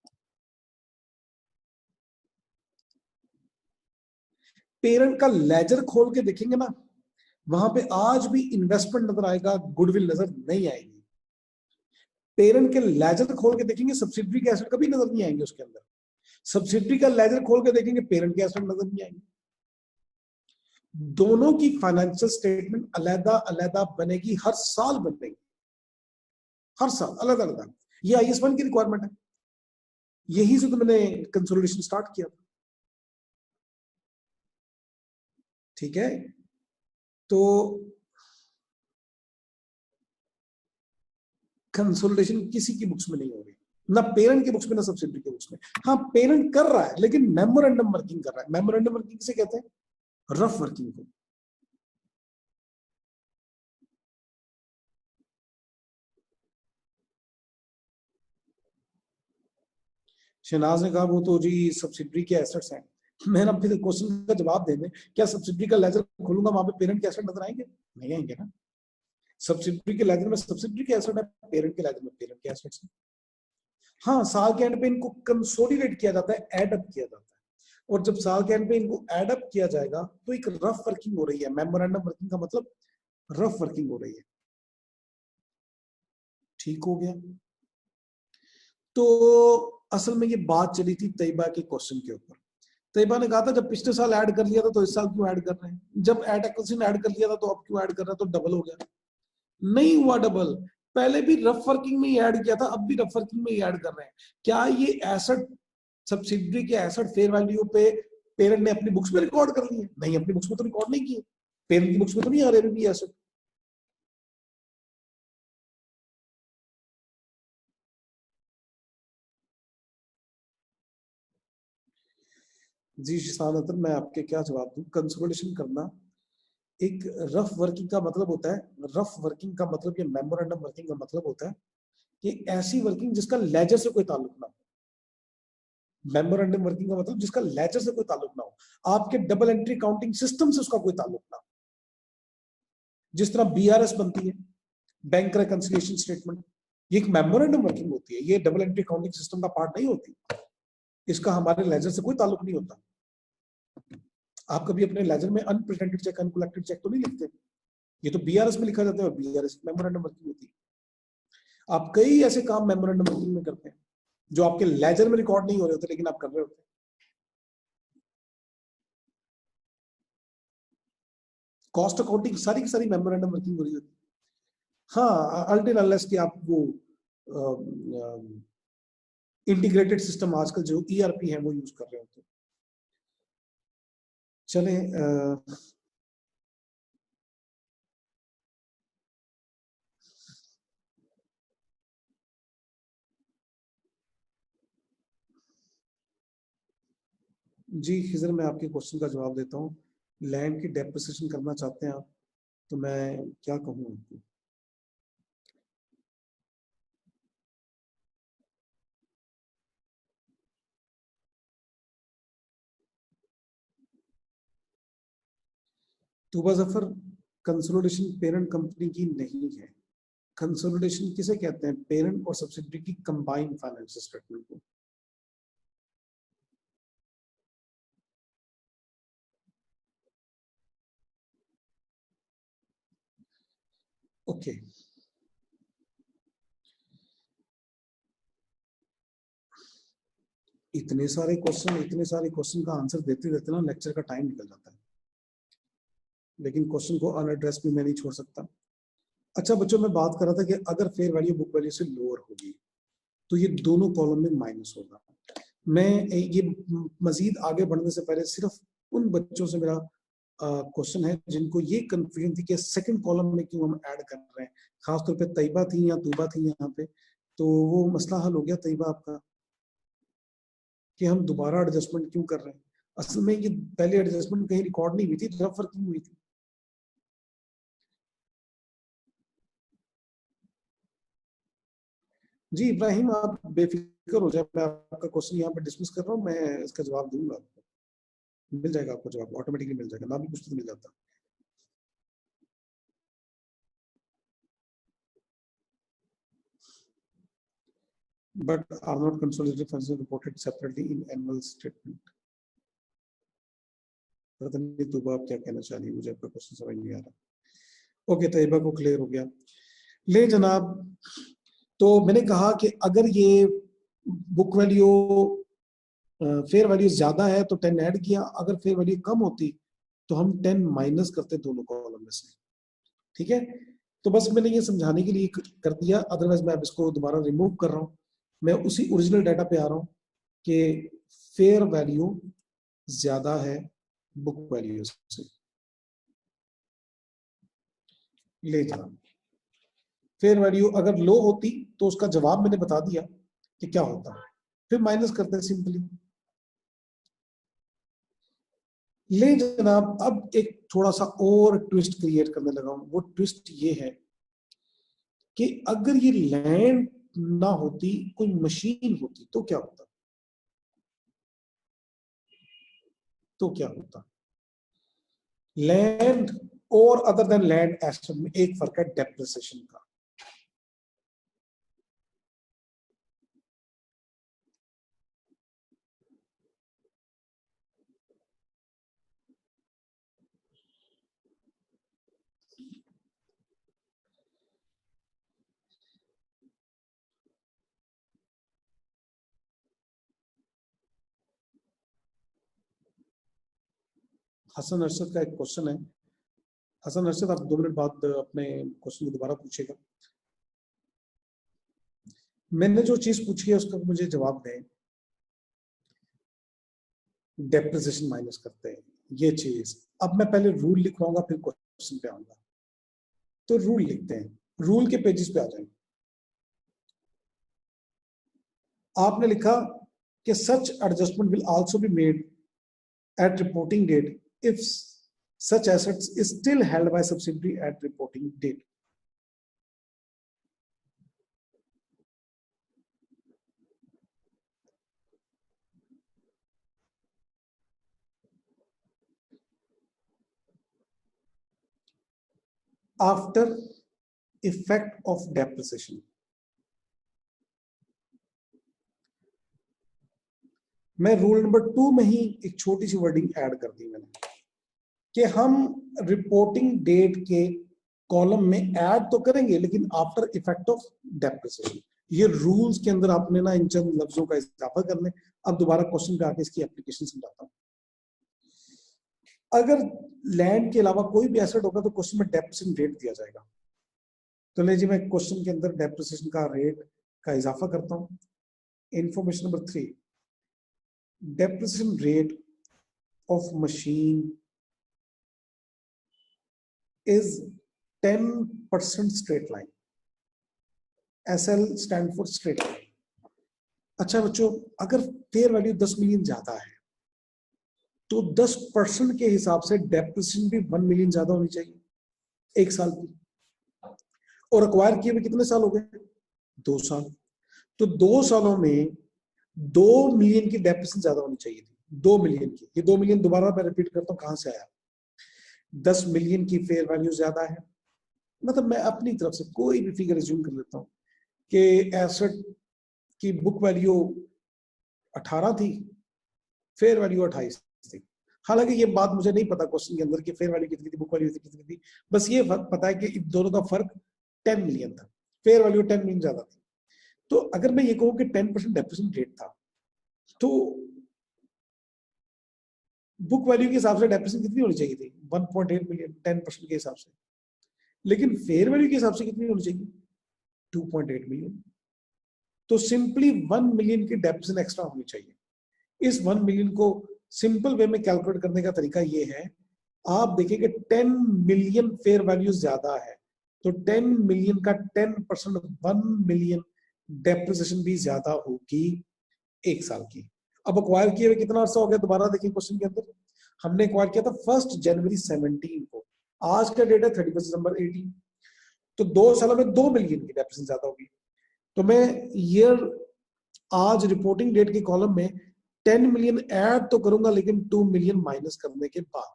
पेरेंट का लेजर खोल के देखेंगे ना, वहां पे आज भी इन्वेस्टमेंट नजर आएगा, गुडविल नजर नहीं आएगी। पेरेंट के लेजर खोल के देखेंगे, सब्सिडरी के एसेट कभी नजर नहीं आएंगे उसके अंदर। सब्सिडरी का लेजर खोल के देखेंगे, पेरेंट के एसेट नजर नहीं आएंगे। दोनों की फाइनेंशियल स्टेटमेंट अलग अलग बनेगी, हर साल बनेगी, हर साल अलग अलग। ये IS1 की रिक्वायरमेंट है, यही से तो मैंने कंसोलिडेशन स्टार्ट किया। ठीक है, तो कंसोलिडेशन किसी की बुक्स में नहीं हो रही, ना पेरेंट की बुक्स में ना सब्सिडरी के बुक्स में। हाँ, पेरेंट कर रहा है लेकिन मेमोरेंडम वर्किंग कर रहा है। मेमोरेंडम वर्किंग किसे कहते हैं? रफ वर्किंग को। शहनाज ने कहा वो तो जी सब्सिडरी के एसेट्स हैं। मैंने अब फिर क्वेश्चन का जवाब देने, क्या सब्सिडरी का लेजर खोलूंगा वहां पे पेरेंट के एसेट नजर आएंगे? नहीं आएंगे ना। सब्सिडरी के लेजर में सब्सिडरी के एसेट है, पेरेंट के लेजर में पेरेंट के एसेट्स हैं। हाँ, साल के एंड पे इनको कंसोलिडेट किया जाता है, एड अप किया जाता है, और जब साल के एंड पे इनको एड अप किया जाएगा तो एक रफ वर्किंग हो रही है। मेमोरेंडम वर्किंग का मतलब रफ वर्किंग हो रही है। ठीक हो गया। तो असल में ये बात चली थी तैयबा के क्वेश्चन के ऊपर। तैयबा ने कहा था जब पिछले साल ऐड कर लिया था तो इस साल क्यों ऐड कर रहे हैं, जब एड एक्विजिशन ऐड कर लिया था तो अब क्यों ऐड कर रहा है, तो डबल हो गया। नहीं हुआ डबल, पहले भी रफ वर्किंग में ही ऐड किया था, अब भी रफ वर्किंग में ही ऐड कर रहे हैं। क्या ये एसेट, सब्सिडरी के एसेट फेयर वैल्यू पे पेरेंट ने अपनी बुक्स में रिकॉर्ड कर लिए? नहीं, अपनी बुक्स में तो रिकॉर्ड नहीं किए, पेरेंट की बुक्स में तो नहीं आ रहे भी एसेट। जी शिशान अतर, मैं आपके क्या जवाब दूं। कंसोलिडेशन करना एक रफ वर्किंग का मतलब होता है, रफ वर्किंग का मतलब, ये मेमोरेंडम वर्किंग का मतलब होता है कि ऐसी वर्किंग जिसका लेजर से कोई ताल्लुक ना हो। मेमोरेंडम वर्किंग का मतलब जिसका लेजर से कोई ताल्लुक ना हो, आपके डबल एंट्री काउंटिंग सिस्टम से उसका कोई ताल्लुक ना हो। जिस तरह BRS बनती है, बैंक रिकंसिलिएशन स्टेटमेंट, ये एक मेमोरेंडम वर्किंग होती है, ये डबल एंट्री काउंटिंग सिस्टम का पार्ट नहीं होती। इसका हमारे लेजर से कोई ताल्लुक नहीं होता। आप कभी अपने लेजर में अनप्रेजेंटेड चेक, अनकलेक्टेड चेक तो नहीं लिखते, ये तो BRS में लिखा जाता है, और BRS मेमोरेंडम वर्किंग होती है। आप कई ऐसे काम मेमोरेंडम वर्किंग में करते हैं जो आपके लेजर में रिकॉर्ड नहीं हो रहे होते, लेकिन आप कर रहे होते हैं। कॉस्ट अकाउंटिंग सारी की सारी मेमोरेंडम वर्किंग हो रही होती है। हाँ, अल्टिल अनलेस कि आप वो इंटीग्रेटेड सिस्टम आजकल जो ERP है वो यूज कर रहे होते हैं। चले जी खिजर, मैं आपके क्वेश्चन का जवाब देता हूँ। लैंड की डेप्रिसिएशन करना चाहते हैं आप, तो मैं क्या कहूँ आपको। Tuba Zafar, consolidation parent company की नहीं है। कंसोलिडेशन किसे कहते हैं? पेरेंट और सब्सिडरी की कंबाइंड फाइनेंशियल स्टेटमेंट को। ओके, इतने सारे क्वेश्चन का आंसर देते देते ना लेक्चर का टाइम निकल जाता है, लेकिन क्वेश्चन को अनएड्रेस भी मैं नहीं छोड़ सकता। अच्छा बच्चों, मैं बात कर रहा था कि अगर फेयर वैल्यू बुक वैल्यू से लोअर होगी तो ये दोनों कॉलम में माइनस होगा। मैं ये मजीद आगे बढ़ने से पहले सिर्फ उन बच्चों से मेरा क्वेश्चन है जिनको ये कंफ्यूजन थी कि सेकंड कॉलम में क्यों हम ऐड कर रहे हैं, खासतौर पे तैयबा थी या तूबा थी यहाँ पे, तो वो मसला हल हो गया तैयबा आपका, कि हम दोबारा एडजस्टमेंट क्यों कर रहे हैं। असल में ये पहले एडजस्टमेंट कहीं रिकॉर्ड नहीं हुई थी, रफ वर्किंग हुई थी। जी इब्राहिम, आप बेफिक्र हो जाए, मैं आपका क्वेश्चन यहाँ पे डिस्कस कर रहा हूँ, मैं इसका जवाब दूंगा आपको, मिल जाएगा आपको जवाब, ऑटोमेटिकली मिल जाएगा, ना भी कुछ तो मिल जाता। But are not consolidated functions reported separately in annual statement? पता नहीं तो आप क्या कहना चाह रही है, मुझे आपका क्वेश्चन समझ नहीं आ रहा। ओके, तैयबा को क्लियर हो गया। ले जनाब, तो मैंने कहा कि अगर ये बुक वैल्यू फेयर वैल्यू ज्यादा है तो 10 ऐड किया, अगर फेयर वैल्यू कम होती तो हम 10 माइनस करते दोनों कॉलम में से। ठीक है, तो बस मैंने ये समझाने के लिए कर दिया, अदरवाइज मैं अब इसको दोबारा रिमूव कर रहा हूँ। मैं उसी ओरिजिनल डाटा पे आ रहा हूँ कि फेयर वैल्यू ज्यादा है बुक वैल्यू से। ले जनाब, फेयर वैल्यू अगर लो होती तो उसका जवाब मैंने बता दिया कि क्या होता, फिर माइनस करते हैं सिंपली। ले जनाब, अब एक थोड़ा सा और ट्विस्ट क्रिएट करने लगा हूं। वो ट्विस्ट ये है कि अगर ये लैंड ना होती, कोई मशीन होती तो क्या होता, तो क्या होता। लैंड और अदर देन लैंड एसेट में एक फर्क है, डेप्रिसिएशन का। हसन अरशद का एक क्वेश्चन है। हसन अरशद, आप 2 मिनट बाद अपने क्वेश्चन को दोबारा पूछेगा। मैंने जो चीज पूछी है उसका मुझे जवाब दें। डेप्रिसिएशन माइनस करते हैं ये चीज। अब मैं पहले रूल लिखवाऊंगा फिर क्वेश्चन पे आऊंगा। तो रूल लिखते हैं, रूल के पेजेस पे आ जाएंगे। आपने लिखा कि such adjustment will also be made at reporting date if such assets is still held by subsidiary at reporting date. After effect of depreciation. मैं रूल नंबर 2 में ही एक छोटी सी वर्डिंग ऐड कर दी मैंने कि हम रिपोर्टिंग डेट के कॉलम में ऐड तो करेंगे लेकिन आफ्टर इफेक्ट ऑफ डेप्रिसिएशन। ये रूल्स के अंदर आपने ना इन चंद लफ्जों का इजाफा करने। अब दोबारा क्वेश्चन पे आके इसकी एप्लीकेशन समझाता हूँ। अगर लैंड के अलावा कोई भी एसेट होगा तो क्वेश्चन में डेप्रिसिएशन रेट दिया जाएगा। तो ले जी, मैं क्वेश्चन के अंदर डेप्रिसिएशन का रेट का इजाफा करता हूँ। Information number 3, depreciation rate of machine is 10% straight line. SL stand for straight line. अच्छा बच्चों, अगर फेयर वैल्यू 10 मिलियन ज्यादा है तो 10% के हिसाब से डेप्रिसिएशन भी 1 मिलियन ज्यादा होनी चाहिए एक साल की। और अक्वायर किए हुए कितने साल हो गए? 2 साल। तो 2 सालों में 2 मिलियन की डेप्रिसिएशन ज्यादा होनी चाहिए थी, 2 मिलियन की। ये 2 मिलियन दोबारा मैं रिपीट करता हूँ कहां से आया। 10 मिलियन की फेयर वैल्यू ज्यादा है, मतलब मैं अपनी तरफ से कोई भी फिगर एज्यूम कर लेता हूँ कि एसेट की बुक वैल्यू 18 थी, फेयर वैल्यू 28 थी। हालांकि ये बात मुझे नहीं पता क्वेश्चन के अंदर कि फेयर वैल्यू कितनी थी, बुक वैल्यू कितनी थी। बस ये पता है कि इन दोनों का फर्क 10 मिलियन था, फेयर वैल्यू 10 मिलियन ज्यादा थी। तो अगर मैं ये कहूँ कि 10% डेप्रिसिएशन रेट था तो बुक वैल्यू के हिसाब से डेप्रिसिएशन कितनी होनी चाहिए थी? 1.8 मिलियन 10% के हिसाब से। लेकिन फेयर वैल्यू के हिसाब से कितनी होनी चाहिए? 2.8 मिलियन। तो सिंपली 1 मिलियन की डेप्रिसिएशन एक्स्ट्रा होनी चाहिए। इस 1 मिलियन को सिंपल वे में कैलकुलेट करने का तरीका ये है, आप देखिए 10 मिलियन फेयर वैल्यू ज्यादा है तो 10 मिलियन का 10% 1 मिलियन डेप्रिसिएशन भी ज्यादा होगी एक साल की। अब अक्वायर किए हुए कितना अर्सा हो गया, दोबारा देखिए क्वेश्चन के अंदर। हमने अक्वायर किया था 1 जनवरी 17 को, आज का डेट है 31 दिसंबर 18। तो 2 सालों में 2 मिलियन की डेप्रिसिएशन ज्यादा होगी। तो मैं ईयर आज रिपोर्टिंग डेट के कॉलम में 10 मिलियन ऐड तो करूंगा, लेकिन 2 मिलियन माइनस करने के बाद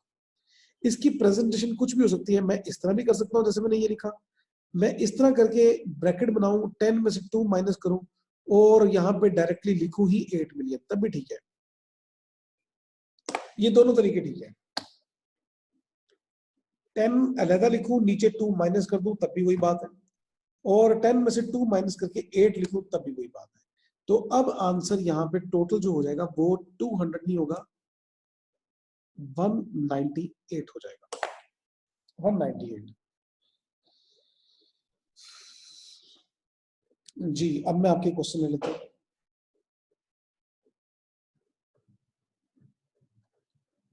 इसकी प्रेजेंटेशन कुछ भी हो सकती है। मैं इस तरह भी कर सकता हूं जैसे मैंने ये लिखा, मैं इस तरह करके ब्रैकेट बनाऊं, 10 में से 2 माइनस करूं और यहां पे डायरेक्टली लिखूं ही 8 मिलियन, तब भी ठीक है। ये दोनों तरीके ठीक है। 10 अलहदा लिखूं, नीचे 2 माइनस कर दूं, तब भी वही बात है। और 10 में से 2 माइनस करके 8 लिखूं, तब भी वही बात है। तो अब आंसर यहाँ पे टोटल जो हो जाएगा वो 200 नहीं होगा, 198 हो जाएगा। 198 जी। अब मैं आपके क्वेश्चन ले लेता हूं।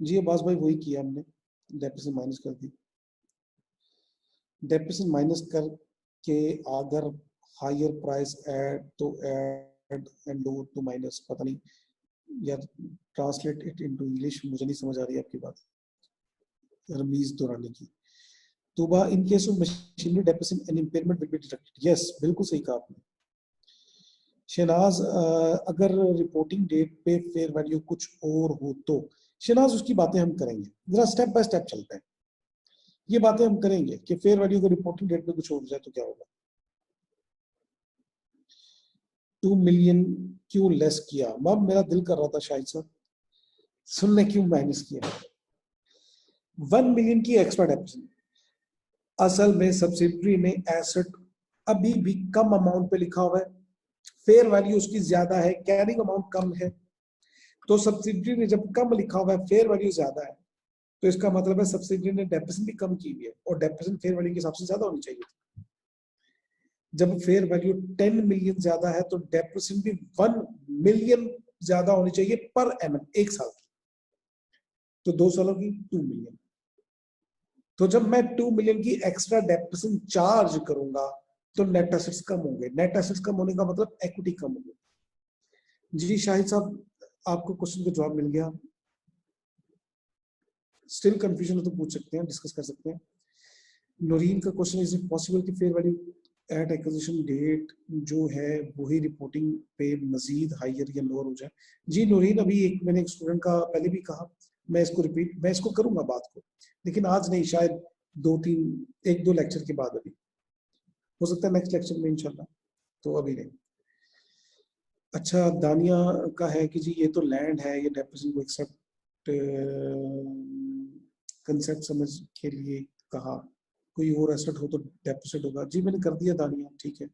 जी अब्बास भाई वही किया हमने, डेप्रिसिएशन माइनस कर दी। डेप्रिसिएशन माइनस करके अगर हायर प्राइस ऐड तो add and lower to minus, पता नहीं यार, ट्रांसलेट इट इनटू इंग्लिश, मुझे नहीं समझ आ रही आपकी बात, रमीज दुरानी की। तोबा, in case of machinery depreciation and impairment will be deducted. Yes, बिल्कुल सही कहा आपने। शहनाज, अगर रिपोर्टिंग डेट पे फेयर वैल्यू कुछ और हो तो शहनाज उसकी बातें हम करेंगे, जरा स्टेप बाय स्टेप चलते हैं। ये बातें हम करेंगे कि फेयर वैल्यू को रिपोर्टिंग डेट पे कुछ हो जाए तो क्या होगा। 2 मिलियन क्यों लेस किया? मैम मेरा दिल कर रहा था शायद सर सुनने, क्यों माइनस किया 1 मिलियन की एक्स्ट्रा डेप्रिसिएशन। असल में सब्सिडरी ने एसेट अभी भी कम अमाउंट पे लिखा हुआ है, फेयर वैल्यू उसकी ज्यादा है, कैरिंग अमाउंट कम है। तो सब्सिडरी ने जब कम लिखा हुआ है, फेयर वैल्यू ज्यादा है, तो इसका मतलब है सब्सिडरी ने डेप्रिसिएशन भी कम की हुई है, और डेप्रिसिएशन फेयर वैल्यू के हिसाब से ज्यादा होनी चाहिए थी। जब फेयर वैल्यू 10 मिलियन ज्यादा है तो डेप्रिसिएशन भी 1 मिलियन ज्यादा होनी चाहिए पर एनम, एक साल की। तो 2 सालों की 2 मिलियन। तो जब मैं 2 मिलियन की एक्स्ट्रा डेप्रिसिएशन चार्ज करूंगा तो नेट एसेट्स कम होंगे। नेट एसेट्स कम होने का मतलब इक्विटी कम होगी। जी शाहिद साहब, आपको क्वेश्चन का जवाब मिल गया। स्टिल कंफ्यूजन हो तो पूछ सकते हैं, डिस्कस कर सकते हैं। नूरीन का क्वेश्चन, इज इट पॉसिबल कि fair value at acquisition date जो है वही रिपोर्टिंग पे मजीद हायर या लोअर हो जाए? जी नूरीन, अभी एक मैंने एक स्टूडेंट का पहले भी कहा, मैं इसको करूंगा बात को, लेकिन आज नहीं, शायद 1-2 लेक्चर के बाद, अभी हो सकता है नेक्स्ट लेक्चर में इंशाल्लाह, तो अभी नहीं। अच्छा, दानिया का है कि जी ये तो लैंड है, ये डेप्रिसिएशन को एक्सेप्ट कंसेप्ट समझ के लिए कहा, कोई और एसेट हो तो डेप्रिसिएट होगा। जी मैंने कर दिया दानिया, ठीक है।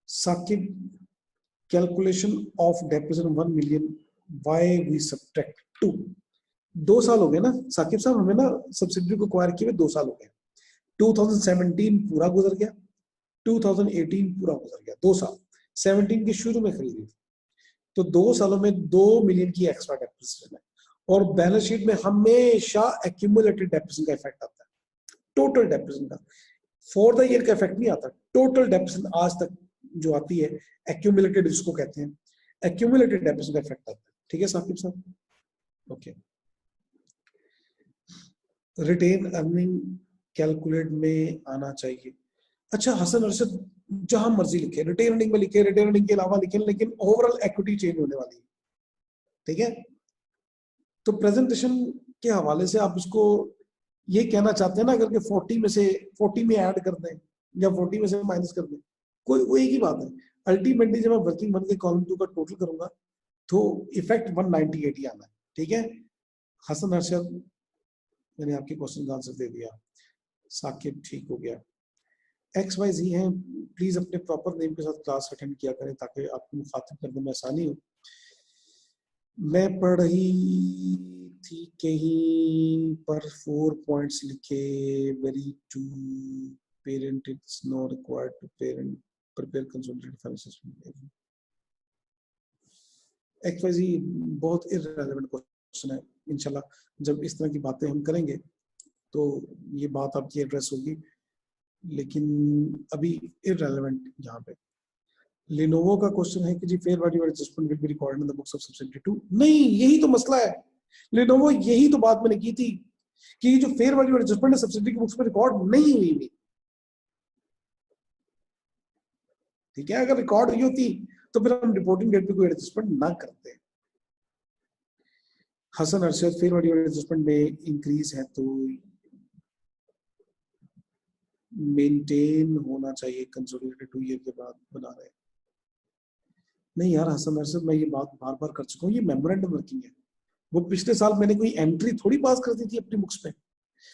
Saqib, calculation of depreciation 1 million, why we subtract 2। 2 साल हो गए ना साकिब साहब, हमें ना सब्सिडी को एक्वायर किए 2 साल हो गए। 2017 पूरा गुजर गया, 2018 पूरा गुजर गया, 2 साल। 17 के शुरू में खरीदी थी, तो 2 सालों में 2 मिलियन की एक्स्ट्रा डेप्रिसिएशन है। और बैलेंस शीट में हमेशा एक्यूमुलेटेड डेप्रिसिएशन का इफेक्ट आता है, टोटल डेप्रिसिएशन का। फॉर द ईयर का इफेक्ट नहीं आता, टोटल डेप्रिसिएशन आज तक जो आती है, एक्यूमुलेटेड जिसको कहते हैं, एक्यूमुलेटेड डेप्रिसिएशन का इफेक्ट आता है। ठीक है साकिब साहब, ओके। रिटेन अर्निंग कैलकुलेट में आना चाहिए। अच्छा हसन अरशद, जहां मर्जी लिखे, रिटेन अर्निंग में लिखे, रिटेन अर्निंग के अलावा लिखे, लेकिन ओवरऑल इक्विटी चेंज होने वाली है, ठीक है। तो प्रेजेंटेशन के हवाले से आप उसको ये कहना चाहते हैं ना, अगर के 40 में से 40 में ऐड कर दें या 40 में से माइनस कर दें, कोई वो एक ही बात है। अल्टीमेटली जब मैं वर्किंग वन के कॉलम 2 का टोटल करूंगा तो इफेक्ट 198 ही आना है, ठीक है। हसन अरशद, मैंने आपके क्वेश्चन का आंसर दे दिया। साकिब, ठीक हो गया। XYZ हैं, प्लीज अपने प्रॉपर नेम के साथ क्लास अटेंड किया करें ताकि आपको मुखातिब करने में आसानी हो। मैं पढ़ रही थी कहीं पर 4 पॉइंट्स लिखे, very to parent it's not required to parent prepare consolidated financial. XYZ बहुत इररिलेवेंट क्वेश्चन है। इंशाल्लाह जब इस तरह की बातें हम करेंगे तो ये बात आपकी एड्रेस होगी, लेकिन अभी इररिलेवेंट यहाँ पे। लिनोवो का क्वेश्चन है कि जी fair value adjustment will be recorded in the books of subsidiary 2। नहीं, यही तो मसला है लिनोवो, यही तो बात मैंने की थी कि जो फेयर वैल्यू एडजस्टमेंट है सब्सिडरी की बुक्स में रिकॉर्ड नहीं हुई। ठीक है, अगर रिकॉर्ड हुई होती तो फिर हम रिपोर्टिंग डेट पे कोई एडजस्टमेंट ना करते। Hasan Arshad fair value adjustment में इंक्रीज है तो मेंटेन होना चाहिए, कंसोलिडेटेड 2 ईयर के बाद बना रहे। नहीं यार हसन अरशद, मैं ये बात बार बार कर चुका हूँ, ये मेमोरेंडम वर्किंग है। वो पिछले साल मैंने कोई एंट्री थोड़ी पास कर दी थी अपनी बुक्स में।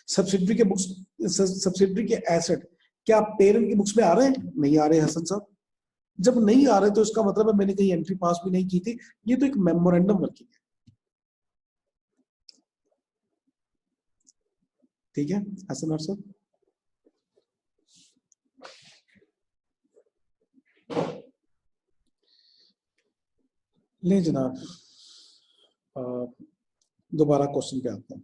सब्सिडरी के बुक्स, सब्सिडरी के एसेट क्या पेरेंट की बुक्स में आ रहे हैं? नहीं आ रहे हसन साहब। जब नहीं आ रहे तो इसका मतलब है मैंने कहीं एंट्री पास भी नहीं की थी। ये तो एक मेमोरेंडम वर्किंग है। ठीक है हसन अरशद। ले जनाब, दोबारा क्वेश्चन पे आते हैं।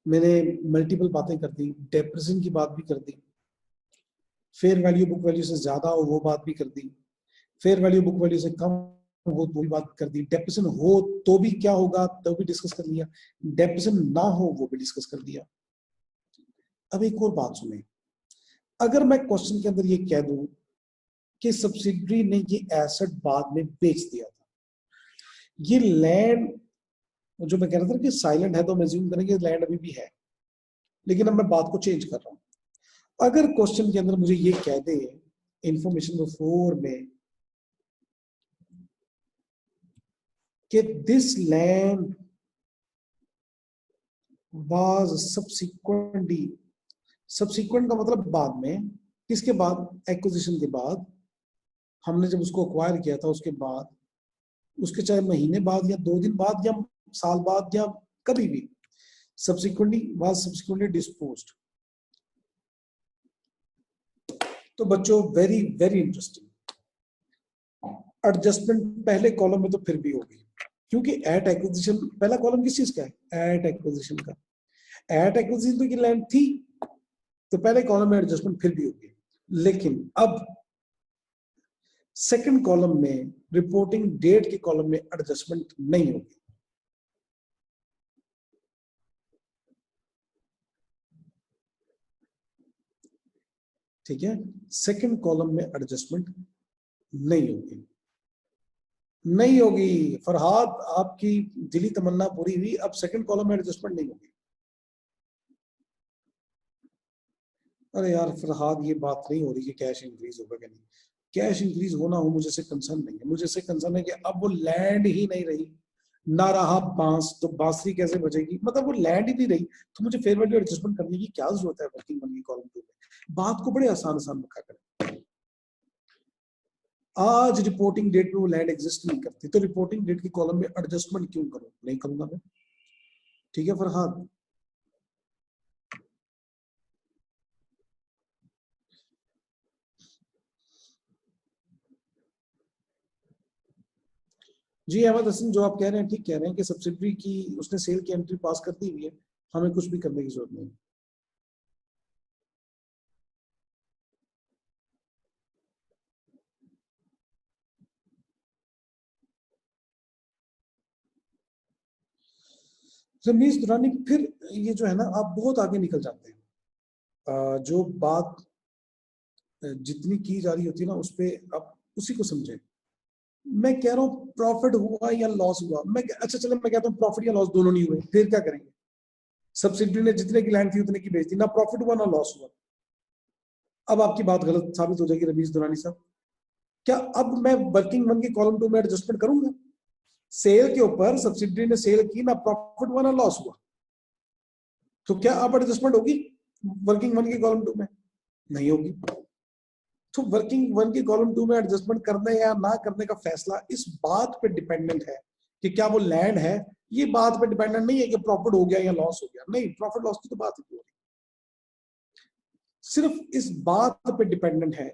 मैंने मल्टीपल बातें कर दी, डेप्रेशन की बात भी कर दी, फेयर वैल्यू बुक वैल्यू से ज्यादा हो वो बात भी कर दी, फेयर वैल्यू बुक वैल्यू से कम हो वो भी बात कर दी, डेप्रेशन हो तो भी क्या होगा तो भी डिस्कस कर लिया, डेप्रेशन ना हो वो भी डिस्कस कर दिया। अब एक और बात सुने, अगर मैं क्वेश्चन के अंदर ये कह दूं कि सब्सिडरी ने ये एसेट बाद में बेच दिया था, ये लैंड जो मैं कह रहा था कि साइलेंट है तो मैं अज्यूम करेंगे लैंड अभी भी है, लेकिन अब मैं बात को चेंज कर रहा हूं। अगर क्वेश्चन के अंदर मुझे ये कह दे इंफॉर्मेशन 4 में कि this land was subsequently, subsequent का मतलब बाद में, किसके बाद? एक्विजिशन के बाद, हमने जब उसको अक्वायर किया था उसके बाद, उसके चाहे महीने बाद या 2 दिन बाद या साल बाद या कभी भी, सब्सिक्वेंटली वाज सब्सिक्वेंटली डिस्पोज्ड। तो बच्चों वेरी वेरी इंटरेस्टिंग, एडजस्टमेंट पहले कॉलम में तो फिर भी होगी, क्योंकि एट एक्विजिशन, पहला कॉलम किस चीज का है? एट एक्विजिशन का। एट एक्विजिशन तो की लैंड थी, तो पहले कॉलम में एडजस्टमेंट फिर भी होगी। लेकिन अब सेकंड कॉलम में, रिपोर्टिंग डेट के कॉलम में एडजस्टमेंट नहीं होगी। ठीक है, सेकंड कॉलम में एडजस्टमेंट नहीं होगी, नहीं होगी। फरहाद आपकी दिली तमन्ना पूरी हुई, अब सेकंड कॉलम में एडजस्टमेंट नहीं होगी। अरे यार फरहाद, ये बात नहीं हो रही कि कैश इंक्रीज होगा कि नहीं। कैश इंक्रीज होना हो मुझे से कंसर्न नहीं है, मुझे से कंसर्न है कि अब वो लैंड ही नहीं रही, ना रहा बांस, तो बांसुरी कैसे बजेगी? मतलब वो लैंड ही नहीं रही, तो मुझे फेयर वैल्यू एडजस्टमेंट करने की क्या जरूरत है वर्किंग मनी कॉलम 2 में? बात को बड़े आसान आसान रखा करें। आज रिपोर्टिंग डेट में वो लैंड एग्जिस्ट नहीं करती, तो रिपोर्टिंग डेट की कॉलम में एडजस्टमेंट क्यों करूं? नहीं करूंगा मैं। ठीक है फरहाद। जी अहमद हसन, जो आप कह रहे हैं ठीक कह रहे हैं कि सब्सिडरी की उसने सेल की एंट्री पास कर दी हुई है, हमें कुछ भी करने की जरूरत नहीं। रमीज दुरानी, फिर ये जो है ना, आप बहुत आगे निकल जाते हैं। जो बात जितनी की जा रही होती है ना उस पर आप उसी को समझें। मैं कह रहा हूँ प्रॉफिट हुआ या लॉस हुआ, मैं अच्छा चलो मैं कहता हूँ प्रॉफिट या लॉस दोनों नहीं हुए, फिर क्या करेंगे? सब्सिडी ने जितने की लैंड थी उतने की बेच दी, ना प्रॉफिट हुआ ना लॉस हुआ। अब आपकी बात गलत साबित हो जाएगी रमीज दुरानी साहब। क्या अब मैं वर्किंग वन के कॉलम 2 में एडजस्टमेंट करूंगा? सेल के ऊपर सब्सिडी ने सेल की, ना प्रॉफिट हुआ ना लॉस हुआ, तो क्या अब एडजस्टमेंट होगी वर्किंग वन के कॉलम 2 में? नहीं होगी। तो वर्किंग वन की कॉलम 2 में एडजस्टमेंट करने या ना करने का फैसला इस बात पे डिपेंडेंट है कि क्या वो लैंड है। ये बात पे डिपेंडेंट नहीं है कि प्रॉफिट हो गया या लॉस हो गया, नहीं, प्रॉफिट लॉस की तो बात ही नहीं हो रही। सिर्फ इस बात पे डिपेंडेंट है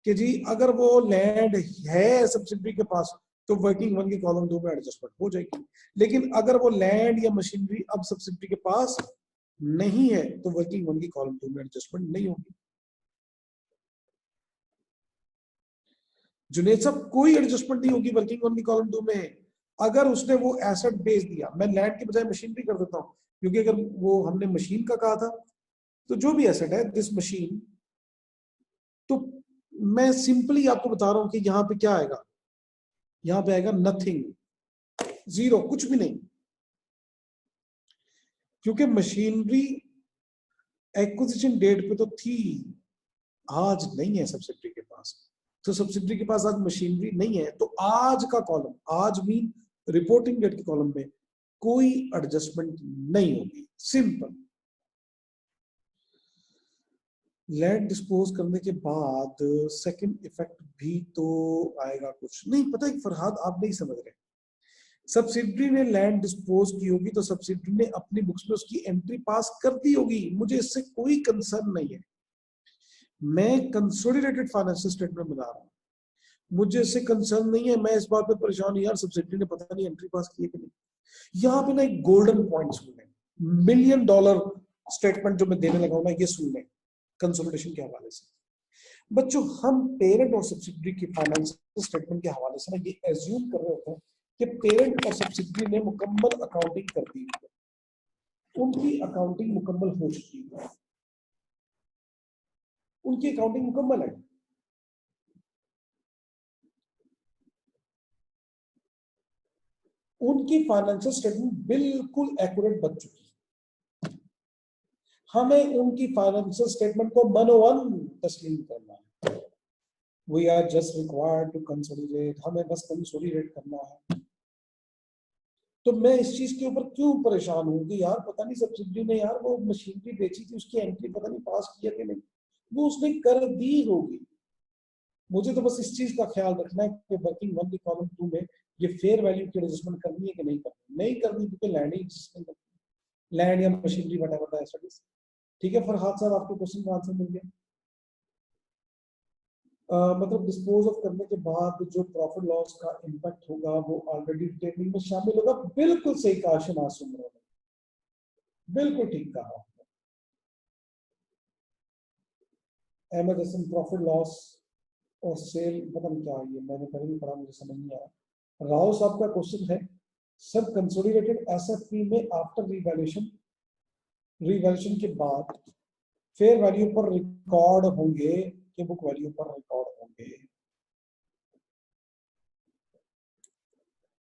कि जी अगर वो लैंड है सब्सिडी के पास तो वर्किंग वन की कॉलम 2 में एडजस्टमेंट हो जाएगी। लेकिन अगर वो लैंड या मशीनरी अब सब्सिडी के पास नहीं है तो वर्किंग वन की कॉलम 2 में एडजस्टमेंट नहीं होगी। जुनेद साहब, कोई एडजस्टमेंट नहीं होगी वर्किंग वन की कॉलम 2 में। अगर उसने वो एसेट बेच दिया, मैं लैंड के बजाय मशीनरी कर देता हूँ, क्योंकि अगर वो हमने मशीन का कहा था, तो जो भी एसेट है दिस मशीन, तो मैं सिंपली आपको बता रहा हूं कि यहां पे क्या आएगा, यहां पे आएगा नथिंग, जीरो, कुछ भी नहीं, क्योंकि मशीनरी एक्विजिशन डेट पे तो थी, आज नहीं है सब्सिडी के पास। तो सब्सिडी के पास आज मशीनरी नहीं है, तो आज का कॉलम, आज भी रिपोर्टिंग डेट के कॉलम में कोई एडजस्टमेंट नहीं होगी, सिंपल। लैंड डिस्पोज करने के बाद सेकंड इफेक्ट भी तो आएगा कुछ नहीं, पता है फरहाद आप नहीं समझ रहे। सब्सिडी ने लैंड डिस्पोज की होगी तो सब्सिडी ने अपनी बुक्स में उसकी एंट्री पास कर दी होगी, मुझे इससे कोई कंसर्न नहीं है। मैं कंसोलिडेटेड फाइनेंशियल स्टेटमेंट बना रहा हूँ, मुझे इससे कंसर्न नहीं है। मैं इस बात पे परेशान हूं यार, सब्सिडी ने पता नहीं एंट्री पास की है कि नहीं। यहाँ पे ना एक गोल्डन पॉइंट सुन लें, $1 मिलियन स्टेटमेंट जो मैं देने लगा हूं ना, ये सुन लें कंसोलिडेशन के हवाले से। बच्चों हम पेरेंट और सब्सिडी की फाइनेंशियल स्टेटमेंट के हवाले से ना ये एज्यूम कर रहे होते हैं कि पेरेंट और सब्सिडी ने मुकम्मल अकाउंटिंग कर दी है, उनकी अकाउंटिंग मुकम्मल हो चुकी है, उनकी अकाउंटिंग मुकम्मल है। उनकी फाइनेंशियल स्टेटमेंट बिल्कुल एक्यूरेट बन चुकी है। हमें उनकी फाइनेंशियल स्टेटमेंट को मनोवन तस्लीम करना है। We are just required to consolidate, हमें बस कंसोलिडेट करना है। तो मैं इस चीज के ऊपर क्यों परेशान हूं कि यार पता नहीं सब्सिडी ने यार वो मशीनरी बेची थी, उसकी एंट्री पता नहीं पास किया कि नहीं, वो उसने कर दी होगी। मुझे तो बस इस चीज का ख्याल रखना है कि वर्किंग वन कॉलम 2 में ये फेयर वैल्यू की एडजस्टमेंट करनी है कि नहीं करनी, नहीं करनी क्योंकि लैंड ही एडजस्टमेंट करनी है, लैंड या मशीनरी वट एवर। ठीक है फरहाद साहब, आपके क्वेश्चन का आंसर मिल गया। मतलब डिस्पोज ऑफ करने के बाद जो प्रॉफिट लॉस का इम्पैक्ट होगा वो ऑलरेडी टेबल में शामिल होगा। बिल्कुल सही कहा शनाज सुमरा ने, बिल्कुल ठीक कहा। अहमद हसन प्रॉफिट लॉस और सेल, पता नहीं क्या है ये, मैंने पहले भी पढ़ा, मुझे समझ नहीं आया। राव साहब का क्वेश्चन है सर कंसोलिडेटेड एसएफपी में आफ्टर रिवैल्यूएशन के बाद फेयर वैल्यू पर रिकॉर्ड होंगे कि बुक वैल्यू पर रिकॉर्ड होंगे,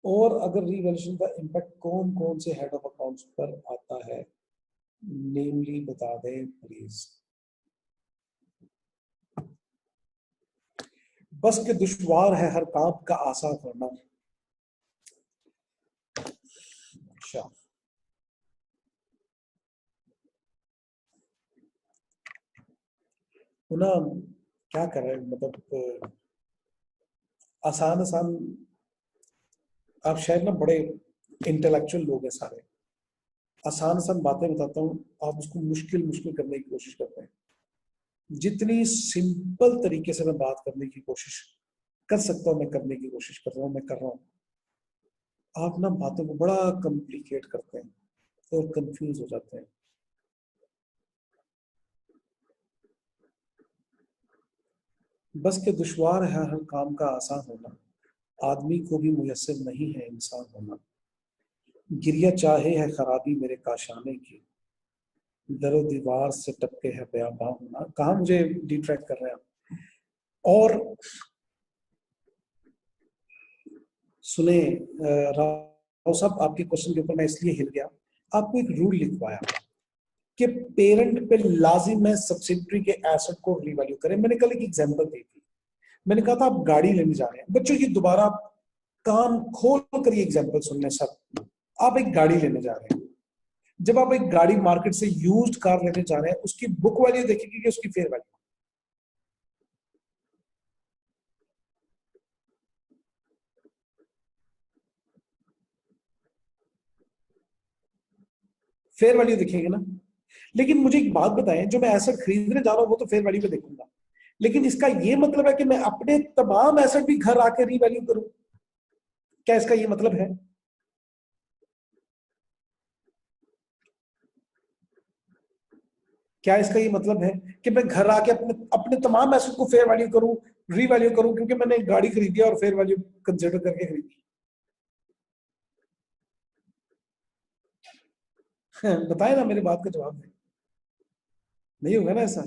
और अगर रिवैल्यूएशन का इम्पैक्ट कौन कौन से हेड ऑफ अकाउंट्स पर आता है, नेमली बता दें प्लीज। बस के दुश्वार है हर काम का आसान करना। अच्छा, ना क्या कर रहे हैं, मतलब आसान आसान, आप शायद ना बड़े इंटेलेक्चुअल लोग हैं सारे, आसान आसान बातें बताता हूँ, आप उसको मुश्किल मुश्किल करने की कोशिश करते हैं। जितनी सिंपल तरीके से मैं बात करने की कोशिश कर सकता हूँ मैं करने की कोशिश कर रहा हूँ, मैं कर रहा हूँ। आप ना बातों को बड़ा कॉम्प्लिकेट करते हैं और कंफ्यूज हो जाते हैं। बस के दुश्वार है हर काम का आसान होना, आदमी को भी मुयस्सर नहीं है इंसान होना। गिरिया चाहे है खराबी मेरे काशाने की, दरो दीवार से टपके है बयाबा होना। कहाँ मुझे डिट्रैक्ट कर रहे हैं आप। और सुने राव साहब, आपके क्वेश्चन के ऊपर मैं इसलिए हिल गया, आपको एक रूल लिखवाया कि पेरेंट पे लाजिम है सब्सिडरी के एसेट को रिवैल्यू करें। मैंने कल एक एग्जांपल दी थी, मैंने कहा था आप गाड़ी लेने जा रहे हैं। बच्चों ये दोबारा कान खोल कर ये एग्जांपल सुन लें सब। आप एक गाड़ी लेने जा रहे हैं, जब आप एक गाड़ी मार्केट से यूज्ड कार लेने जा रहे हैं, उसकी बुक वैल्यू देखेंगे कि उसकी फेयर वैल्यू। फेयर वैल्यू दिखेगी ना। लेकिन मुझे एक बात बताएं, जो मैं एसेट खरीदने जा रहा हूं वो तो फेयर वैल्यू पे देखूंगा, लेकिन इसका ये मतलब है कि मैं अपने तमाम एसेट भी घर आके रीवैल्यू करूं? क्या इसका ये मतलब है? क्या इसका ये मतलब है कि मैं घर आके अपने अपने तमाम एसेट को फेयर वैल्यू करूं, रीवैल्यू करूं, क्योंकि मैंने एक गाड़ी खरीदी और फेयर वैल्यू कंसिडर करके खरीदी? बताए ना, मेरी बात का जवाब दें। नहीं होगा ना ऐसा।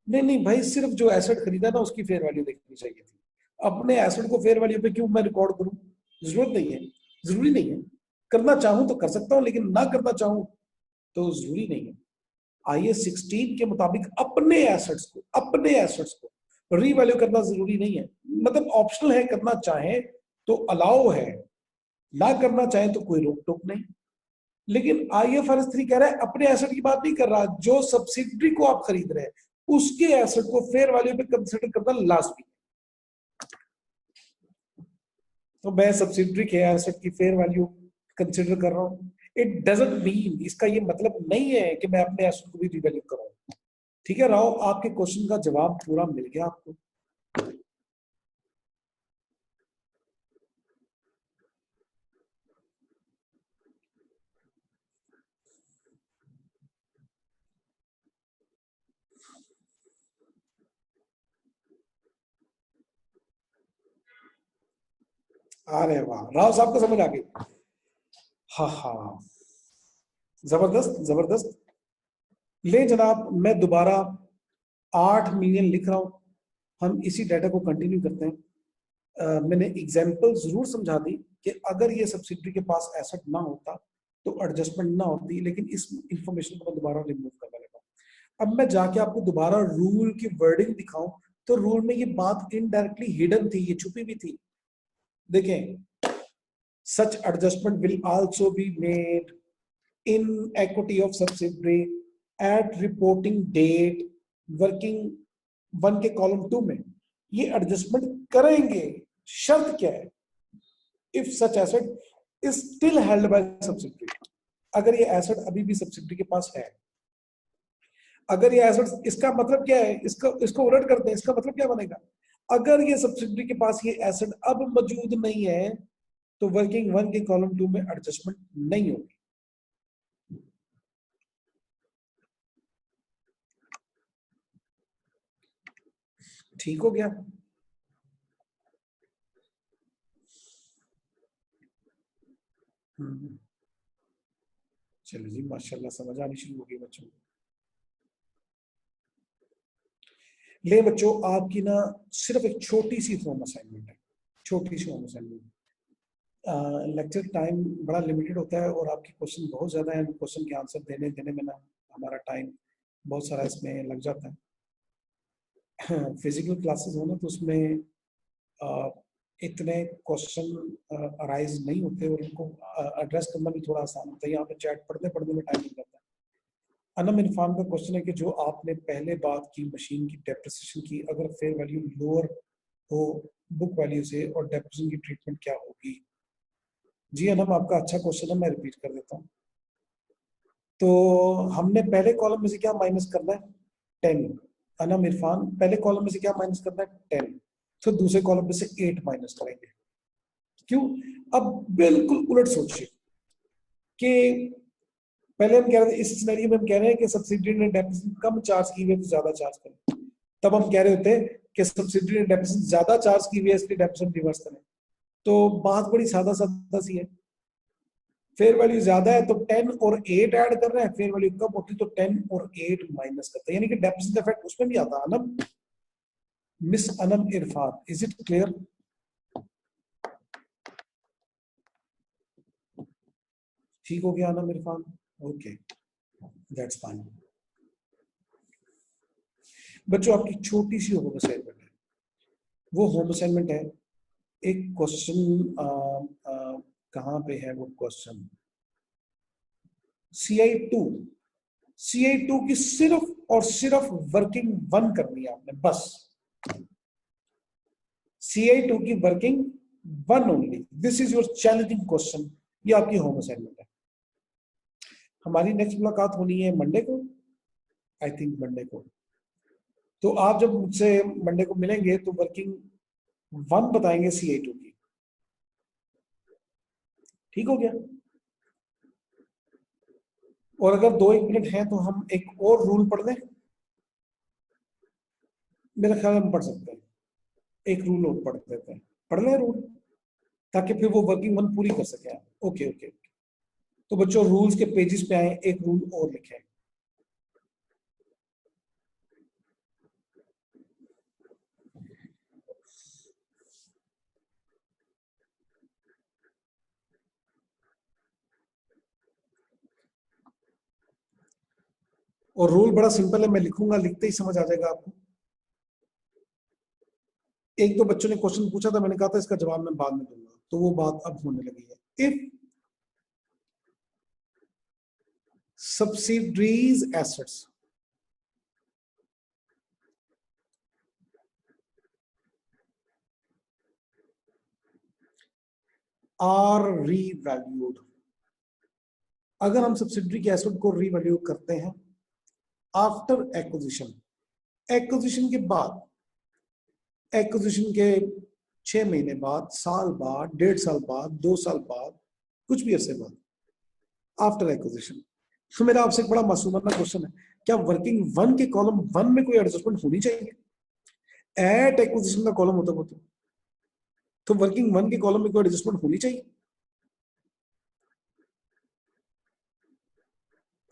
नहीं नहीं भाई, सिर्फ जो एसेट खरीदा ना उसकी फेयर वैल्यू देखनी चाहिए थी। अपने एसेट को फेयर वैल्यू पे क्यों मैं रिकॉर्ड करूं? जरूरत नहीं है, जरूरी नहीं है। करना चाहूं तो कर सकता हूं, लेकिन ना करना चाहूं तो जरूरी नहीं है। IAS 16 के मुताबिक अपने एसेट्स को रीवैल्यू करना जरूरी नहीं है। मतलब ऑप्शनल है, करना चाहे तो अलाउ है, ना करना चाहे तो कोई रोक टोक नहीं। लेकिन IFRS 3 कह रहा है अपने एसेट की बात नहीं कर रहा, जो सब्सिडरी को आप खरीद रहे हैं उसके एसेट को फेयर वैल्यू पे कंसिडर करना लाजमी। तो मैं सब्सिडरी के एसेट की फेयर वैल्यू कंसिडर कर रहा हूं। इट डजंट मीन, इसका ये मतलब नहीं है कि मैं अपने एसेट को भी रीवैल्यू करूं। ठीक है राव, आपके क्वेश्चन का जवाब पूरा मिल गया आपको। अरे वाह, राव साहब को समझ आ गई। हाँ हाँ, जबरदस्त जबरदस्त। ले जनाब, मैं दोबारा 8 मिलियन लिख रहा हूं। हम इसी डाटा को कंटिन्यू करते हैं। मैंने एग्जाम्पल जरूर समझा दी कि अगर ये सब्सिडरी के पास एसेट ना होता तो एडजस्टमेंट ना होती, लेकिन इस इंफॉर्मेशन को मैं दोबारा रिमूव करने लगा। अब मैं जाके आपको दोबारा रूल की वर्डिंग दिखाऊं तो रूल में ये बात इनडायरेक्टली हिडन थी, ये छुपी भी थी। देखें, such adjustment will also be made in equity of subsidiary at reporting date working 1 के कॉलम 2 में ये एडजस्टमेंट करेंगे। शर्त क्या है? If such asset is still held bye subsidiary, अगर ये एसेट अभी भी सब्सिडियरी के पास है। अगर ये एसेट, इसका मतलब क्या है, इसको इसको उलट करते हैं, इसका मतलब क्या बनेगा? अगर ये सब्सिडियरी के पास ये एसेट अब मौजूद नहीं है तो वर्किंग 1 के कॉलम 2 में एडजस्टमेंट नहीं होगी। ठीक हो गया? चलो जी, माशाल्लाह समझ आनी शुरू हो गई बच्चों। ले बच्चों, आपकी ना सिर्फ एक छोटी सी होम असाइनमेंट है, छोटी सी होम असाइनमेंट। लेक्चर टाइम बड़ा लिमिटेड होता है और आपके क्वेश्चन बहुत ज़्यादा हैं। क्वेश्चन के आंसर देने देने में ना हमारा टाइम बहुत सारा इसमें लग जाता है। फिजिकल क्लासेस हो ना तो उसमें अ, इतने क्वेश्चन अराइज नहीं होते और उनको एड्रेस करना भी थोड़ा आसान होता है। यहाँ पे चैट पढ़ने पढ़ने में टाइम लग जाता है। अनम इरफान का क्वेश्चन है कि जो आपने पहले बात की मशीन की डेप्रिसिएशन की, अगर फेयर वैल्यू लोअर हो बुक वैल्यू से और डेप्रिसिएशन की ट्रीटमेंट क्या होगी? जी अनम, आपका अच्छा क्वेश्चन है, मैं रिपीट कर देता हूँ। तो हमने पहले कॉलम में से क्या माइनस करना है? 10। अनम इरफान, पहले कॉलम में से क्या माइनस करना है? 10। तो दूसरे कॉलम में से 8 माइनस करेंगे। क्यों? अब बिल्कुल उलट सोचिए कि पहले हम कह रहे थे, इस सिनेरियो में हम कह रहे हैं कि सब्सिडी ने डेप्रिसिएशन कम चार्ज की हुई है तो ज्यादा चार्ज करें। तब हम कह रहे होते कि सब्सिडी ने डेप्रिसिएशन ज्यादा चार्ज की हुई है इसलिए डेप्रिसिएशन रिवर्स करें। तो बात बड़ी सादा सादा सी है। फेयर वैल्यू ज्यादा है तो 10 और 8 ऐड कर रहे हैं, फेयर वैल्यू कम होती तो 10 और 8 माइनस करते हैं, यानी कि डेप्रिसिएशन इफेक्ट उसमें भी आता है। Anam, miss Anam Irfan, is it clear? ठीक हो गया Anam Irfan? Okay, that's fine. बच्चों, आपकी छोटी सी होम असाइनमेंट है। वो होम असाइनमेंट है, एक क्वेश्चन कहाँ पे है वो क्वेश्चन? CI2, CI2 की सिर्फ और सिर्फ वर्किंग 1 करनी है आपने, बस। CI2 की working 1 only, this is your challenging question. ये आपकी होम असाइनमेंट है। हमारी नेक्स्ट मुलाकात होनी है मंडे को, आई थिंक मंडे को। तो आप जब मुझसे मंडे को मिलेंगे तो वर्किंग 1 बताएंगे CI2 की। ठीक हो गया? और अगर 2-1 मिनट है तो हम एक और रूल पढ़ लें। मेरा ख्याल हम पढ़ सकते हैं, एक रूल और पढ़ देते हैं। पढ़ लें रूल, ताकि फिर वो वर्किंग 1 पूरी कर सके आप। Okay okay. तो बच्चों रूल्स के पेजेस पे आए, एक रूल और लिखे। और रूल बड़ा सिंपल है, मैं लिखूंगा, लिखते ही समझ आ जाएगा आपको। एक दो बच्चों ने क्वेश्चन पूछा था, मैंने कहा था इसका जवाब मैं बाद में दूंगा, तो वो बात अब होने लगी है। If subsidiaries assets are revalued, अगर हम सब्सिडरी के एसेट को रीवैल्यू करते हैं आफ्टर एक्विजिशन, एक्विजिशन के बाद, एक्विजिशन के 6 महीने बाद, साल बाद, 1.5 साल बाद, 2 साल बाद, कुछ भी अरसे बाद, आफ्टर एक्विजिशन। तो मेरा आपसे एक बड़ा मासूमाना क्वेश्चन है, क्या वर्किंग वन के कॉलम वन में कोई एडजस्टमेंट होनी चाहिए? एट एक्विजिशन का कॉलम होता वो तो वर्किंग वन के कॉलम में कोई एडजस्टमेंट होनी चाहिए?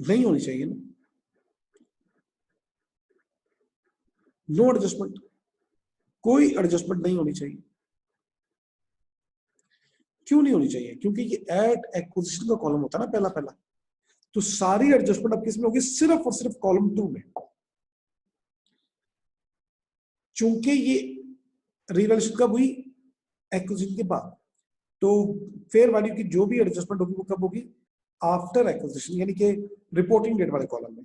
नहीं होनी चाहिए ना, नो एडजस्टमेंट, कोई एडजस्टमेंट नहीं होनी चाहिए। क्यों नहीं होनी चाहिए? क्योंकि ये एट एक्विजिशन का कॉलम होता है ना पहला पहला, तो सारी एडजस्टमेंट अब किस में होगी? सिर्फ और सिर्फ कॉलम 2 में। चूंकि ये रिवैल्यूएशन कब हुई? एक्विजिशन के बाद, तो फेयर वैल्यू की जो भी एडजस्टमेंट होगी वो कब होगी? आफ्टर एक्विजिशन, यानी कि रिपोर्टिंग डेट वाले कॉलम में।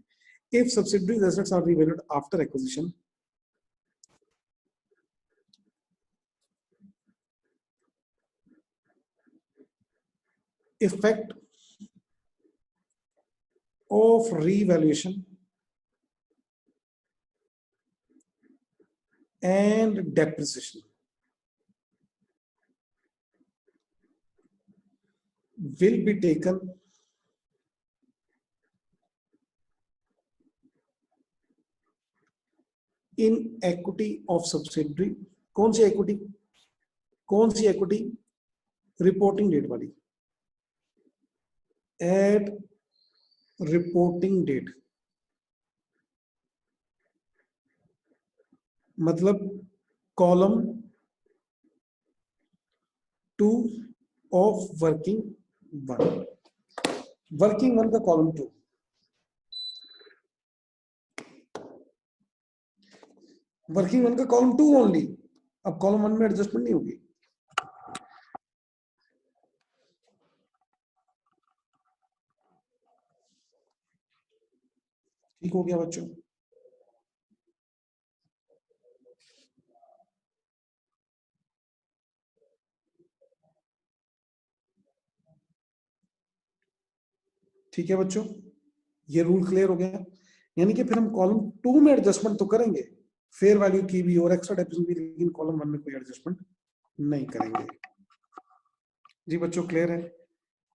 If subsidiaries assets are revalued after acquisition, effect of revaluation and depreciation will be taken in equity of subsidiary। कौन सी equity? कौन सी equity? रिपोर्टिंग डेट वाली, एट रिपोर्टिंग डेट, मतलब column 2 of working one, working one का column 2, working one का column 2 only. अब column 1 में adjustment नहीं होगी। ठीक हो गया बच्चों? ठीक है बच्चों, ये रूल क्लियर हो गया। यानी कि फिर हम कॉलम 2 में एडजस्टमेंट तो करेंगे फेयर वैल्यू की भी और एक्स्ट्रा डेप्रिसिएशन भी, लेकिन कॉलम 1 में कोई एडजस्टमेंट नहीं करेंगे। जी बच्चों क्लियर है?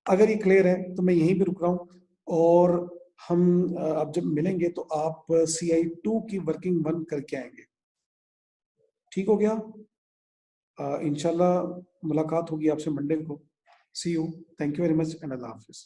अगर ये क्लियर है तो मैं यहीं पे रुक रहा हूं, और हम अब जब मिलेंगे तो आप CI2 की वर्किंग 1 करके आएंगे। ठीक हो गया? इंशाल्लाह मुलाकात होगी आपसे मंडे को। See you, thank you very much and अल्लाह हाफिज।